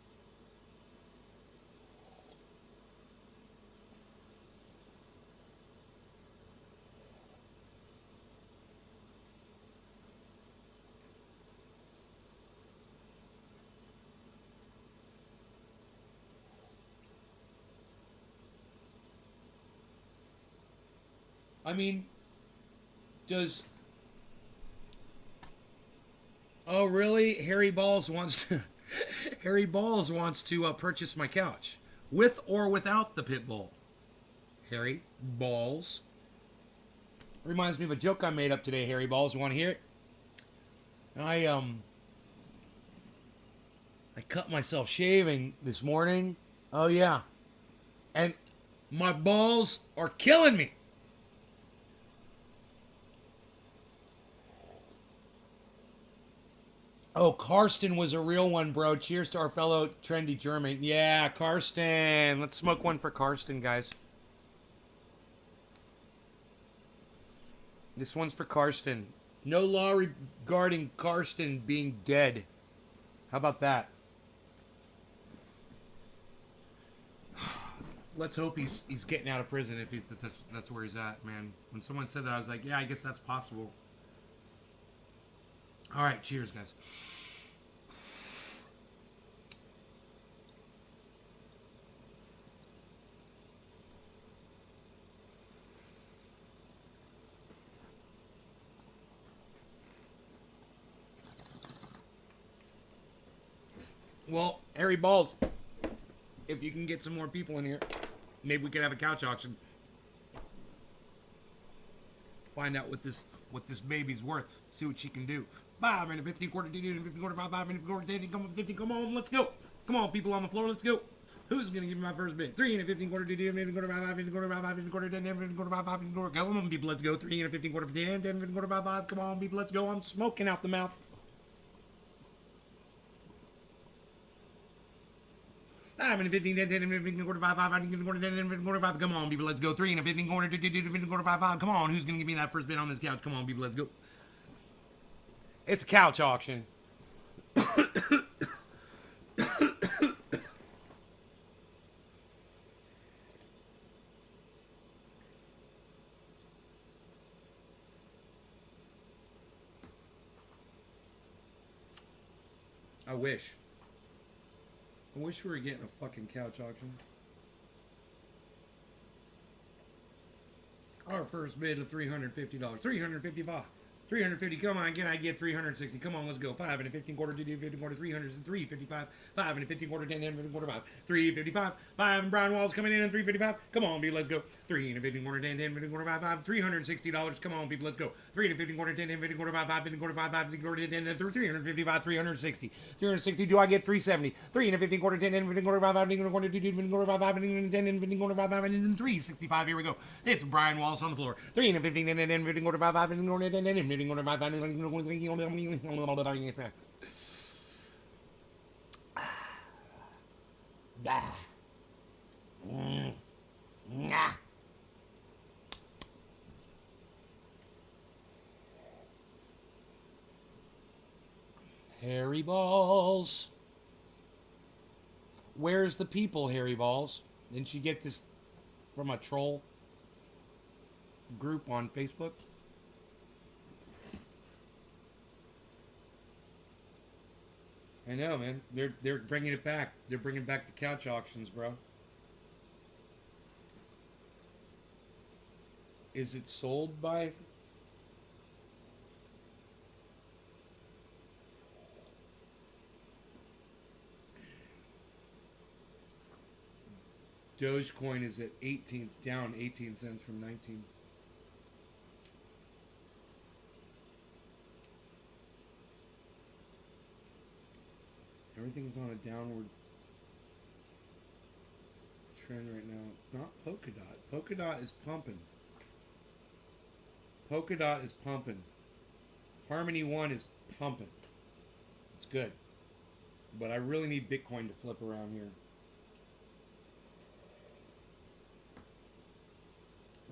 I mean, does... Oh, really? Harry Balls wants to... Harry Balls wants to purchase my couch. With or without the pit bull. Harry Balls. Reminds me of a joke I made up today, Harry Balls. You want to hear it? I cut myself shaving this morning. Oh, yeah. And my balls are killing me. Oh, Karsten was a real one, bro. Cheers to our fellow trendy German. Yeah, Karsten. Let's smoke one for Karsten, guys. This one's for Karsten. No law regarding Karsten being dead. How about that? Let's hope he's getting out of prison if that's where he's at, man. When someone said that, I was like, yeah, I guess that's possible. All right, cheers, guys. Well, Harry Balls, if you can get some more people in here, maybe we could have a couch auction. Find out what this baby's worth. See what she can do. 5 and 15 quarter, 15 quarter, 5 and quarter, 15. Come on, let's go. Come on, people on the floor, let's go. Who's gonna give me my first bid? 3 and 15 quarter, 15 quarter, 5 and quarter, 5 and quarter, 10 and quarter, 5 and quarter. Come on, people, let's go. 3 and 15 quarter, 10 and quarter, 5. Come on, people, let's go. I'm smoking out the mouth. I'm in 15, 10, 10, 15, quarter, 5, 5, 10, quarter, 10, quarter, 5. Come on, people, let's go. 3 and 15 quarter, 15 quarter, 5, 5. Come on, who's gonna give me that first bid on this couch? Come on, people, let's go. It's a couch auction. I wish we were getting a fucking couch auction. Our first bid of $350. $355. 350. Come on, can I get 360? Come on, let's go. 5 and a 15 quarter, 15 quarter, 355. 5 and a 15 quarter, 10 and a 15 quarter, 5. 355. 5 and Brown Walls coming in at 355. Come on, people, let's go. 3 and a 15 quarter, 10 and 15 quarter, 5. $360. Come on, people, let's go. 3 and a 15 quarter, 10 and 15 quarter, 5. 5 and a quarter, 5. 5 and a quarter, 10 and 355. 360. 360. Do I get 370? 3 and a 15 quarter, 10 and 15 quarter, 5. 5 and a quarter, 2 and a quarter, 5. 5 and 10 and 15 quarter, 5. 5 and 365. Here we go. It's Brian Wallace on the floor. 3 and a 15 and 15 quarter, 5. 5 and a quarter, 10 and 15 quarter, 5. 5 and Harry Balls. Where's the people, Harry Balls? Didn't you get this from a troll group on Facebook? I know, man. They're bringing it back. They're bringing back the couch auctions, bro. Is it sold by? Dogecoin is at 18. It's down 18 cents from 19. Everything's on a downward trend right now. Not Polkadot. Polkadot is pumping. Polkadot is pumping. Harmony One is pumping. It's good. But I really need Bitcoin to flip around here.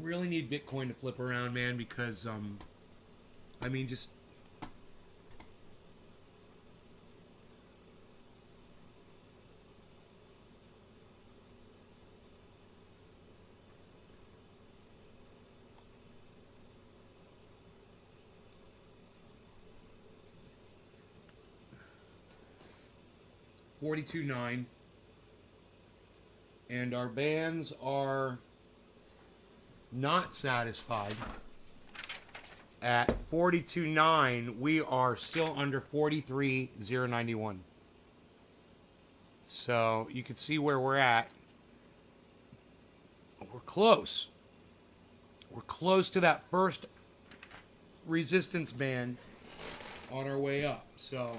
Really need Bitcoin to flip around, man, because I mean, just $42.9, and our bands are not satisfied at $42.9. We are still under $43,091. So you can see where we're at. We're close. We're close to that first resistance band on our way up. So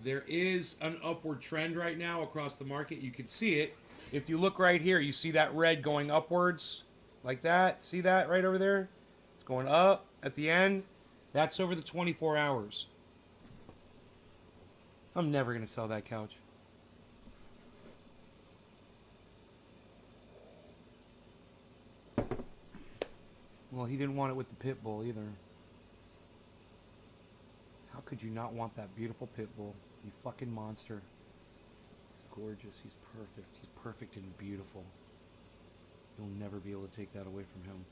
there is an upward trend right now across the market. You can see it. If you look right here, you see that red going upwards like that. See that right over there? It's going up at the end. That's over the 24 hours. I'm never going to sell that couch. Well, he didn't want it with the pit bull either. How could you not want that beautiful pit bull? You fucking monster. He's gorgeous. He's perfect. He's perfect and beautiful. You'll never be able to take that away from him.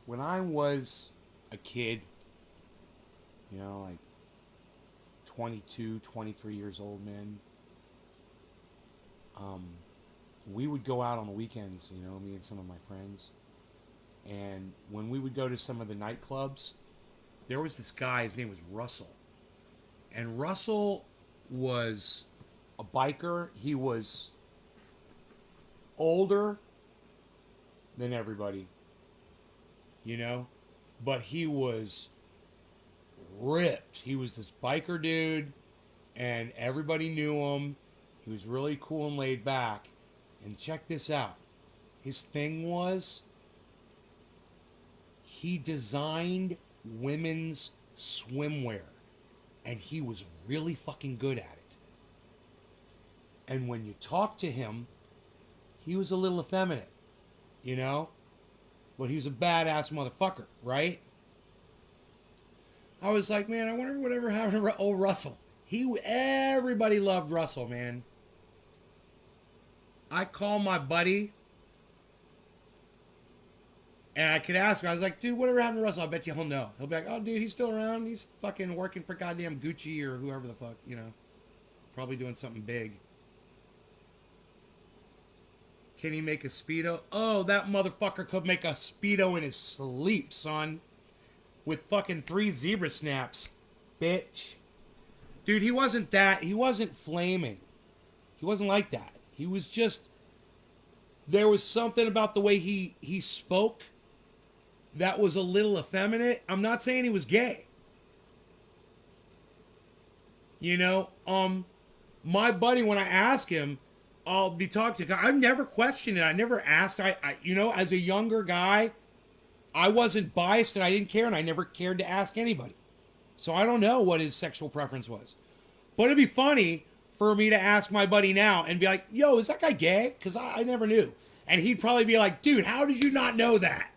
When I was a kid, you know, like 22, 23 years old, man, we would go out on the weekends, you know, me and some of my friends. And when we would go to some of the nightclubs, there was this guy, his name was Russell. And Russell was a biker. He was older than everybody, you know, but he was ripped. He was this biker dude, and everybody knew him. He was really cool and laid back. And check this out. His thing was, he designed women's swimwear. And he was really fucking good at it. And when you talk to him, he was a little effeminate, you know? But he was a badass motherfucker, right? I was like, man, I wonder whatever happened to old Russell. Everybody loved Russell, man. I call my buddy, and I could ask him. I was like, dude, whatever happened to Russell? I bet you he'll know. He'll be like, oh, dude, he's still around. He's fucking working for goddamn Gucci or whoever the fuck, you know. Probably doing something big. Can he make a Speedo? Oh, that motherfucker could make a Speedo in his sleep, son. With fucking 3 zebra snaps. Bitch. Dude, he wasn't flaming. He wasn't like that. He was just... There was something about the way he spoke that was a little effeminate. I'm not saying he was gay. You know, my buddy, when I ask him, I'll be talking to. I've never questioned it. I never asked. You know, as a younger guy, I wasn't biased and I didn't care, and I never cared to ask anybody. So I don't know what his sexual preference was. But it'd be funny for me to ask my buddy now and be like, "Yo, is that guy gay?" Because I never knew, and he'd probably be like, "Dude, how did you not know that?"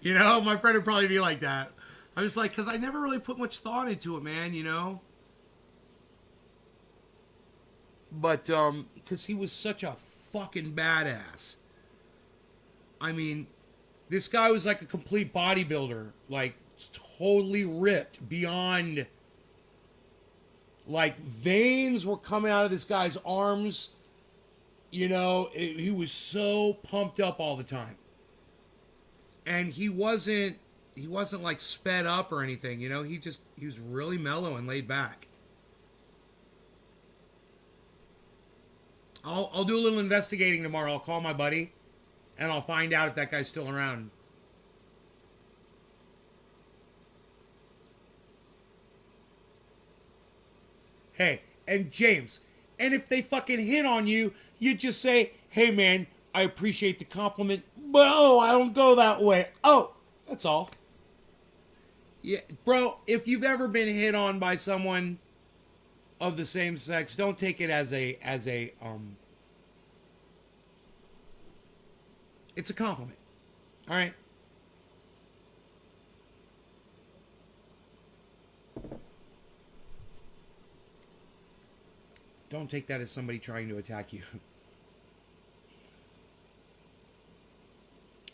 You know, my friend would probably be like that. I was like, because I never really put much thought into it, man. You know. But, because he was such a fucking badass. I mean, this guy was like a complete bodybuilder. Like, totally ripped beyond... Like, veins were coming out of this guy's arms. You know, he was so pumped up all the time. And he wasn't like sped up or anything, you know? He was really mellow and laid back. I'll do a little investigating tomorrow. I'll call my buddy, and I'll find out if that guy's still around. Hey, and James, and if they fucking hit on you, you just say, hey man, I appreciate the compliment, but oh, I don't go that way. Oh, that's all. Yeah, bro, if you've ever been hit on by someone of the same sex, don't take it as a it's a compliment. All right? Don't take that as somebody trying to attack you.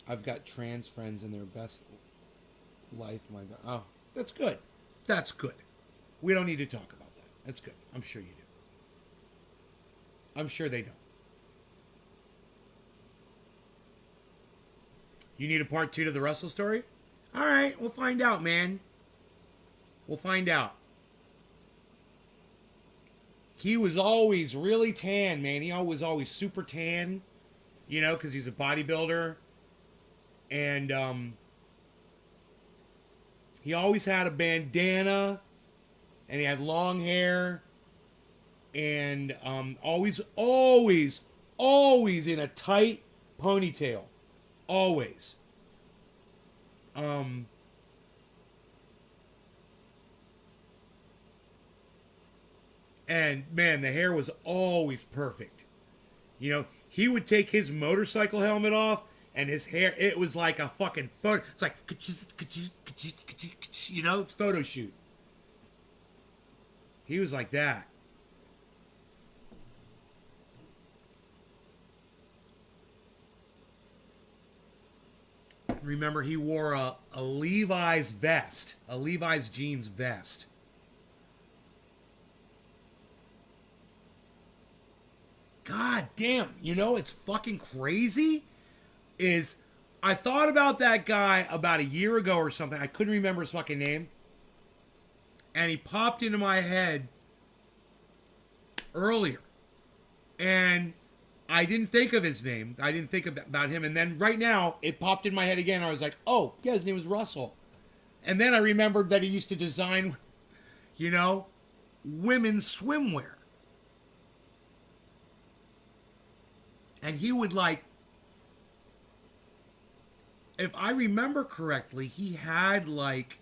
I've got trans friends in their best life. Oh, that's good. That's good. We don't need to talk about that. That's good. I'm sure you do. I'm sure they don't. You need a part 2 to the Russell story? All right, we'll find out, man. We'll find out. He was always really tan, man. He was always super tan, you know, because he's a bodybuilder. And he always had a bandana, and he had long hair, and always in a tight ponytail. Always. And man, the hair was always perfect. You know, he would take his motorcycle helmet off, and his hair, it was like a fucking photo. It's like, you know, photo shoot. He was like that. Remember, he wore a Levi's vest, a Levi's jeans vest. God damn, you know, it's fucking crazy. I thought about that guy about a year ago or something. I couldn't remember his fucking name. And he popped into my head earlier. And I didn't think of his name. I didn't think about him. And then right now, it popped in my head again. I was like, oh, yeah, his name was Russell. And then I remembered that he used to design, you know, women's swimwear. And he would like, if I remember correctly, he had like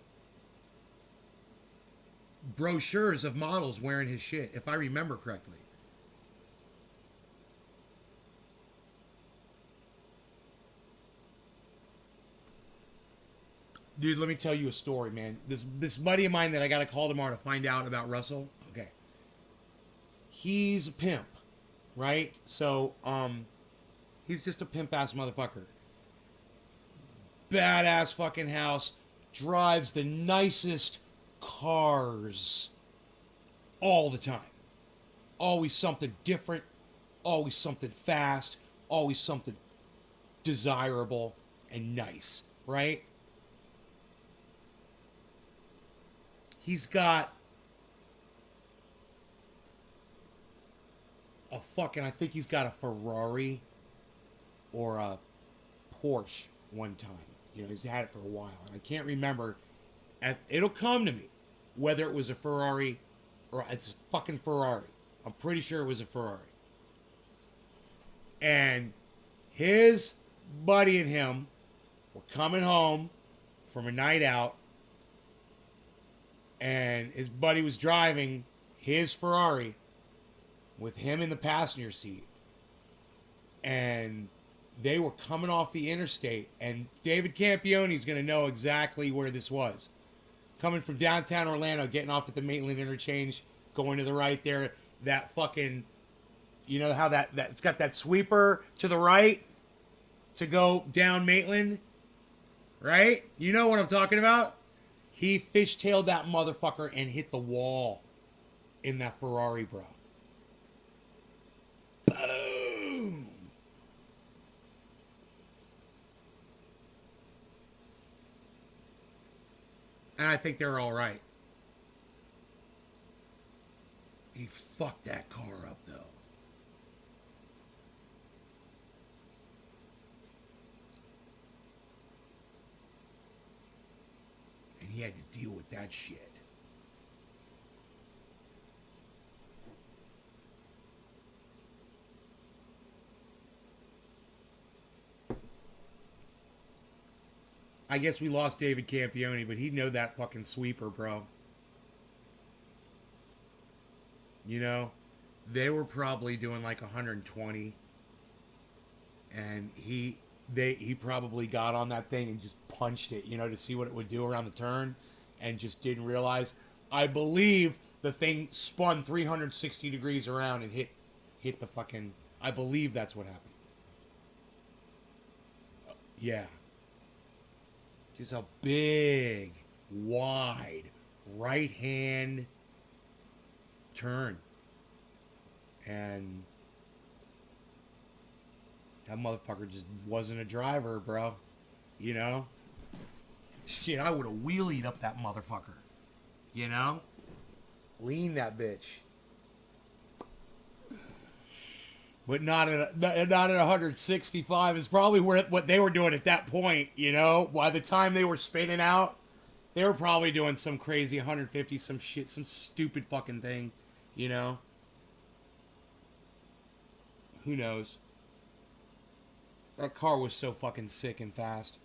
brochures of models wearing his shit, if I remember correctly. Dude, let me tell you a story, man. This buddy of mine that I got to call tomorrow to find out about Russell. Okay. He's a pimp, right? So, he's just a pimp ass motherfucker. Badass fucking house, drives the nicest cars all the time. Always something different, always something fast, always something desirable and nice, right? He's got I think he's got a Ferrari or a Porsche one time. You know, he's had it for a while. And I can't remember. It'll come to me whether it was a Ferrari or it's a fucking Ferrari. I'm pretty sure it was a Ferrari. And his buddy and him were coming home from a night out, and his buddy was driving his Ferrari with him in the passenger seat. And they were coming off the interstate, and David Campione's going to know exactly where this was. Coming from downtown Orlando, getting off at the Maitland interchange, going to the right there, that fucking, you know how that it's got that sweeper to the right to go down Maitland, right? You know what I'm talking about? He fishtailed that motherfucker and hit the wall in that Ferrari, bro. Boom! And I think they're all right. He fucked that car up, though. And he had to deal with that shit. I guess we lost David Campione, but he'd know that fucking sweeper, bro. You know, they were probably doing like 120, and he probably got on that thing and just punched it, you know, to see what it would do around the turn, and just didn't realize. I believe the thing spun 360 degrees around and hit the fucking. I believe that's what happened. Yeah. Just a big, wide right hand turn. And that motherfucker just wasn't a driver, bro. You know? Shit, I would have wheelied up that motherfucker. You know? Lean that bitch. But not at 165 is probably what they were doing at that point, you know? By the time they were spinning out, they were probably doing some crazy 150, some shit, some stupid fucking thing, you know? Who knows? That car was so fucking sick and fast.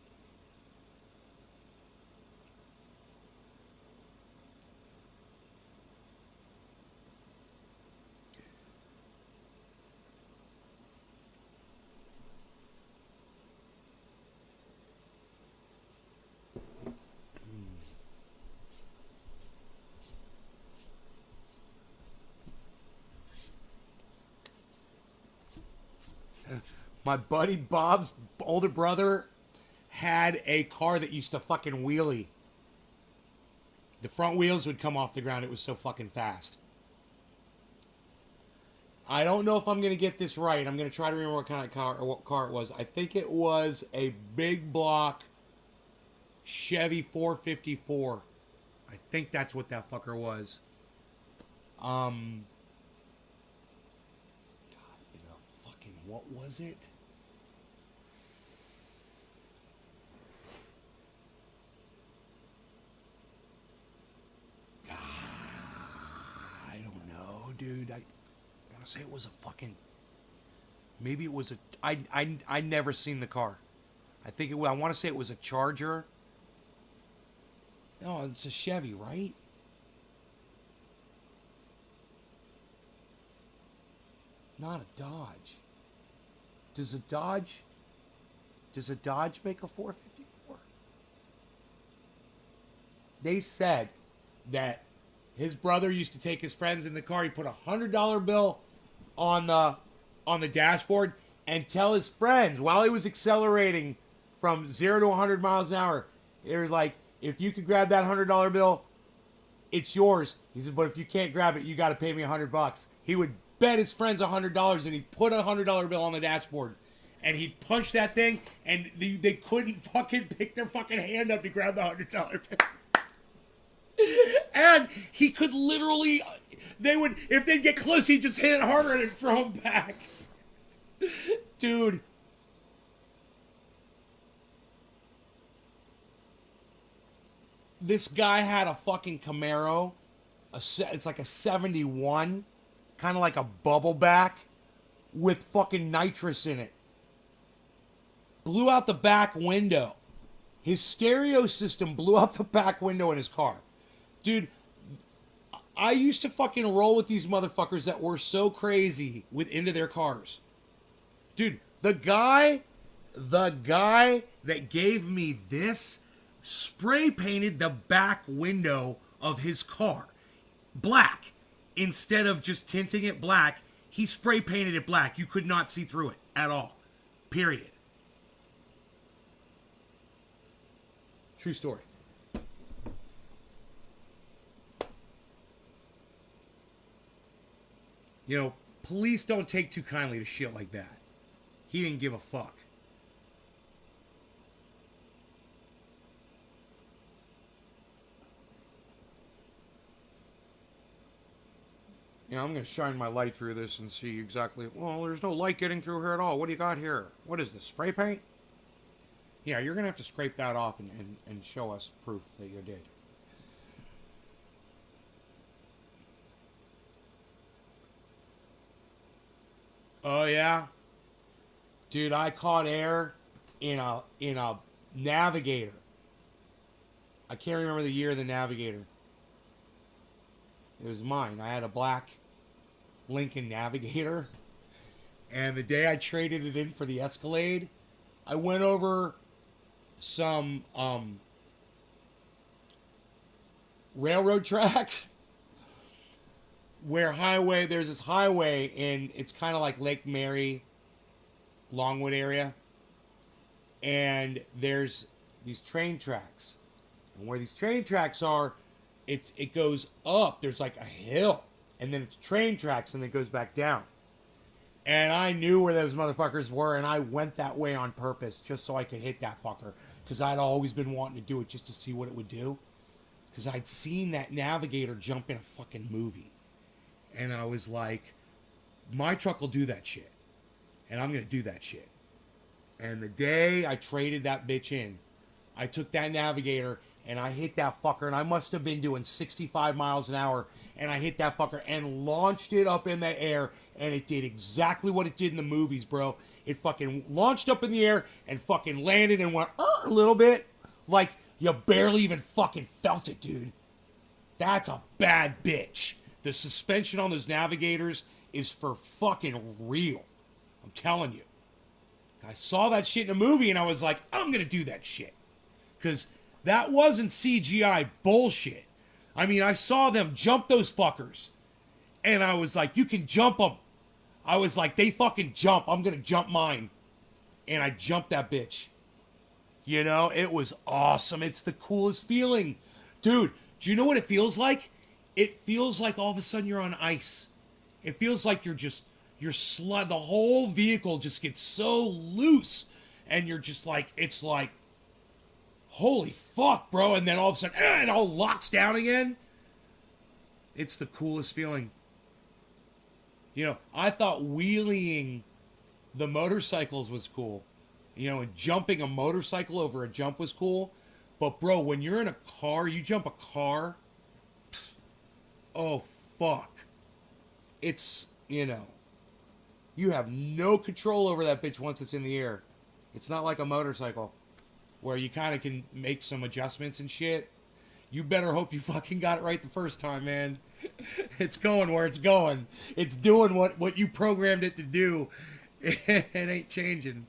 My buddy Bob's older brother had a car that used to fucking wheelie. The front wheels would come off the ground. It was so fucking fast. I don't know if I'm going to get this right. I'm going to try to remember what kind of car or what car it was. I think it was a big block Chevy 454. I think that's what that fucker was. God, you know, fucking, what was it? I don't know, dude. I want to say it was a fucking. Maybe it was a. I never seen the car. I think it. I want to say it was a Charger. No, it's a Chevy, right? Not a Dodge. Does a Dodge make a 454? They said that his brother used to take his friends in the car. He put $100 bill on the dashboard and tell his friends while he was accelerating from 0 to 100 miles an hour. It was like, if you could grab that $100 bill, it's yours. He said, but if you can't grab it, you got to pay me $100. He would bet his friends $100, and he'd put a $100 bill on the dashboard, and he'd punch that thing, and they couldn't fucking pick their fucking hand up to grab the $100 bill. And he could literally, they would, if they'd get close, he'd just hit it harder and throw them back. Dude. This guy had a fucking Camaro. It's like a 71. Kind of like a bubble back. With fucking nitrous in it. Blew out the back window. His stereo system blew out the back window in his car. Dude, I used to fucking roll with these motherfuckers that were so crazy into their cars. Dude, the guy that gave me this spray painted the back window of his car black. Instead of just tinting it black, he spray painted it black. You could not see through it at all. Period. True story. You know, police don't take too kindly to shit like that. He didn't give a fuck. Yeah, I'm going to shine my light through this and see exactly... Well, there's no light getting through here at all. What do you got here? What is this, spray paint? Yeah, you're going to have to scrape that off and show us proof that you did. Oh, yeah? Dude, I caught air in a Navigator. I can't remember the year of the Navigator. It was mine. I had a black Lincoln Navigator. And the day I traded it in for the Escalade, I went over some railroad tracks where there's this highway, and it's kind of like Lake Mary, Longwood area. And there's these train tracks. And where these train tracks are, it goes up. There's like a hill. And then it's train tracks, and it goes back down. And I knew where those motherfuckers were, and I went that way on purpose just so I could hit that fucker. Because I'd always been wanting to do it just to see what it would do. Because I'd seen that Navigator jump in a fucking movie. And I was like, my truck will do that shit. And I'm going to do that shit. And the day I traded that bitch in, I took that Navigator and I hit that fucker. And I must have been doing 65 miles an hour. And I hit that fucker and launched it up in the air. And it did exactly what it did in the movies, bro. It fucking launched up in the air and fucking landed and went a little bit. Like you barely even fucking felt it, dude. That's a bad bitch. The suspension on those Navigators is for fucking real. I'm telling you. I saw that shit in a movie and I was like, I'm going to do that shit. Because that wasn't CGI bullshit. I mean, I saw them jump those fuckers. And I was like, you can jump them. I was like, they fucking jump. I'm going to jump mine. And I jumped that bitch. You know, it was awesome. It's the coolest feeling. Dude, do you know what it feels like? It feels like all of a sudden you're on ice. It feels like the whole vehicle just gets so loose. And you're just like, it's like, holy fuck, bro. And then all of a sudden, it all locks down again. It's the coolest feeling. You know, I thought wheeling the motorcycles was cool. You know, and jumping a motorcycle over a jump was cool. But, bro, when you're in a car, you jump a car. Oh, fuck. It's, you know, you have no control over that bitch once it's in the air. It's not like a motorcycle where you kind of can make some adjustments and shit. You better hope you fucking got it right the first time, man. It's going where it's going. It's doing what you programmed it to do. It ain't changing.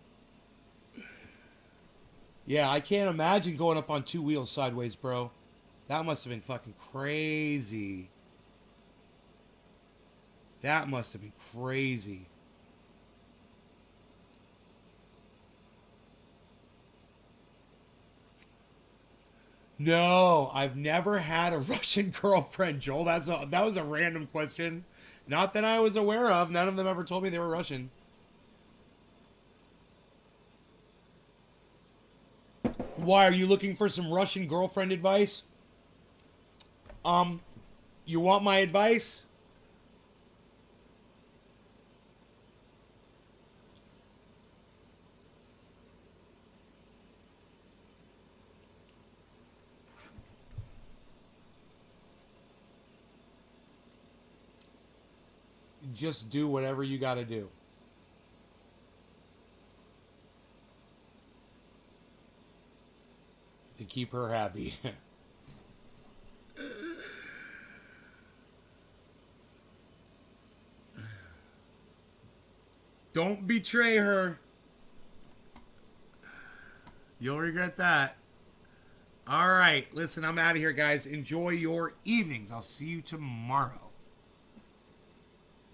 Yeah, I can't imagine going up on two wheels sideways, bro. That must have been fucking crazy. That must have been crazy. No, I've never had a Russian girlfriend, Joel. That was a random question. Not that I was aware of. None of them ever told me they were Russian. Why are you looking for some Russian girlfriend advice? Um, you want my advice? Just do whatever you got to do to keep her happy. Don't betray her. You'll regret that. All right, listen, I'm out of here, guys. Enjoy your evenings. I'll see you tomorrow.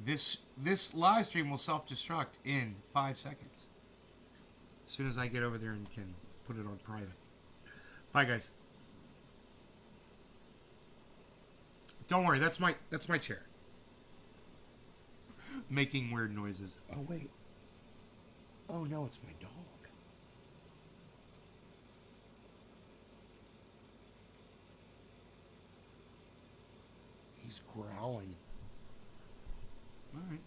This live stream will self-destruct in 5 seconds. As soon as I get over there and can put it on private. Bye, guys. Don't worry, that's my chair. Making weird noises. Oh wait. Oh no, it's my dog. He's growling. All right.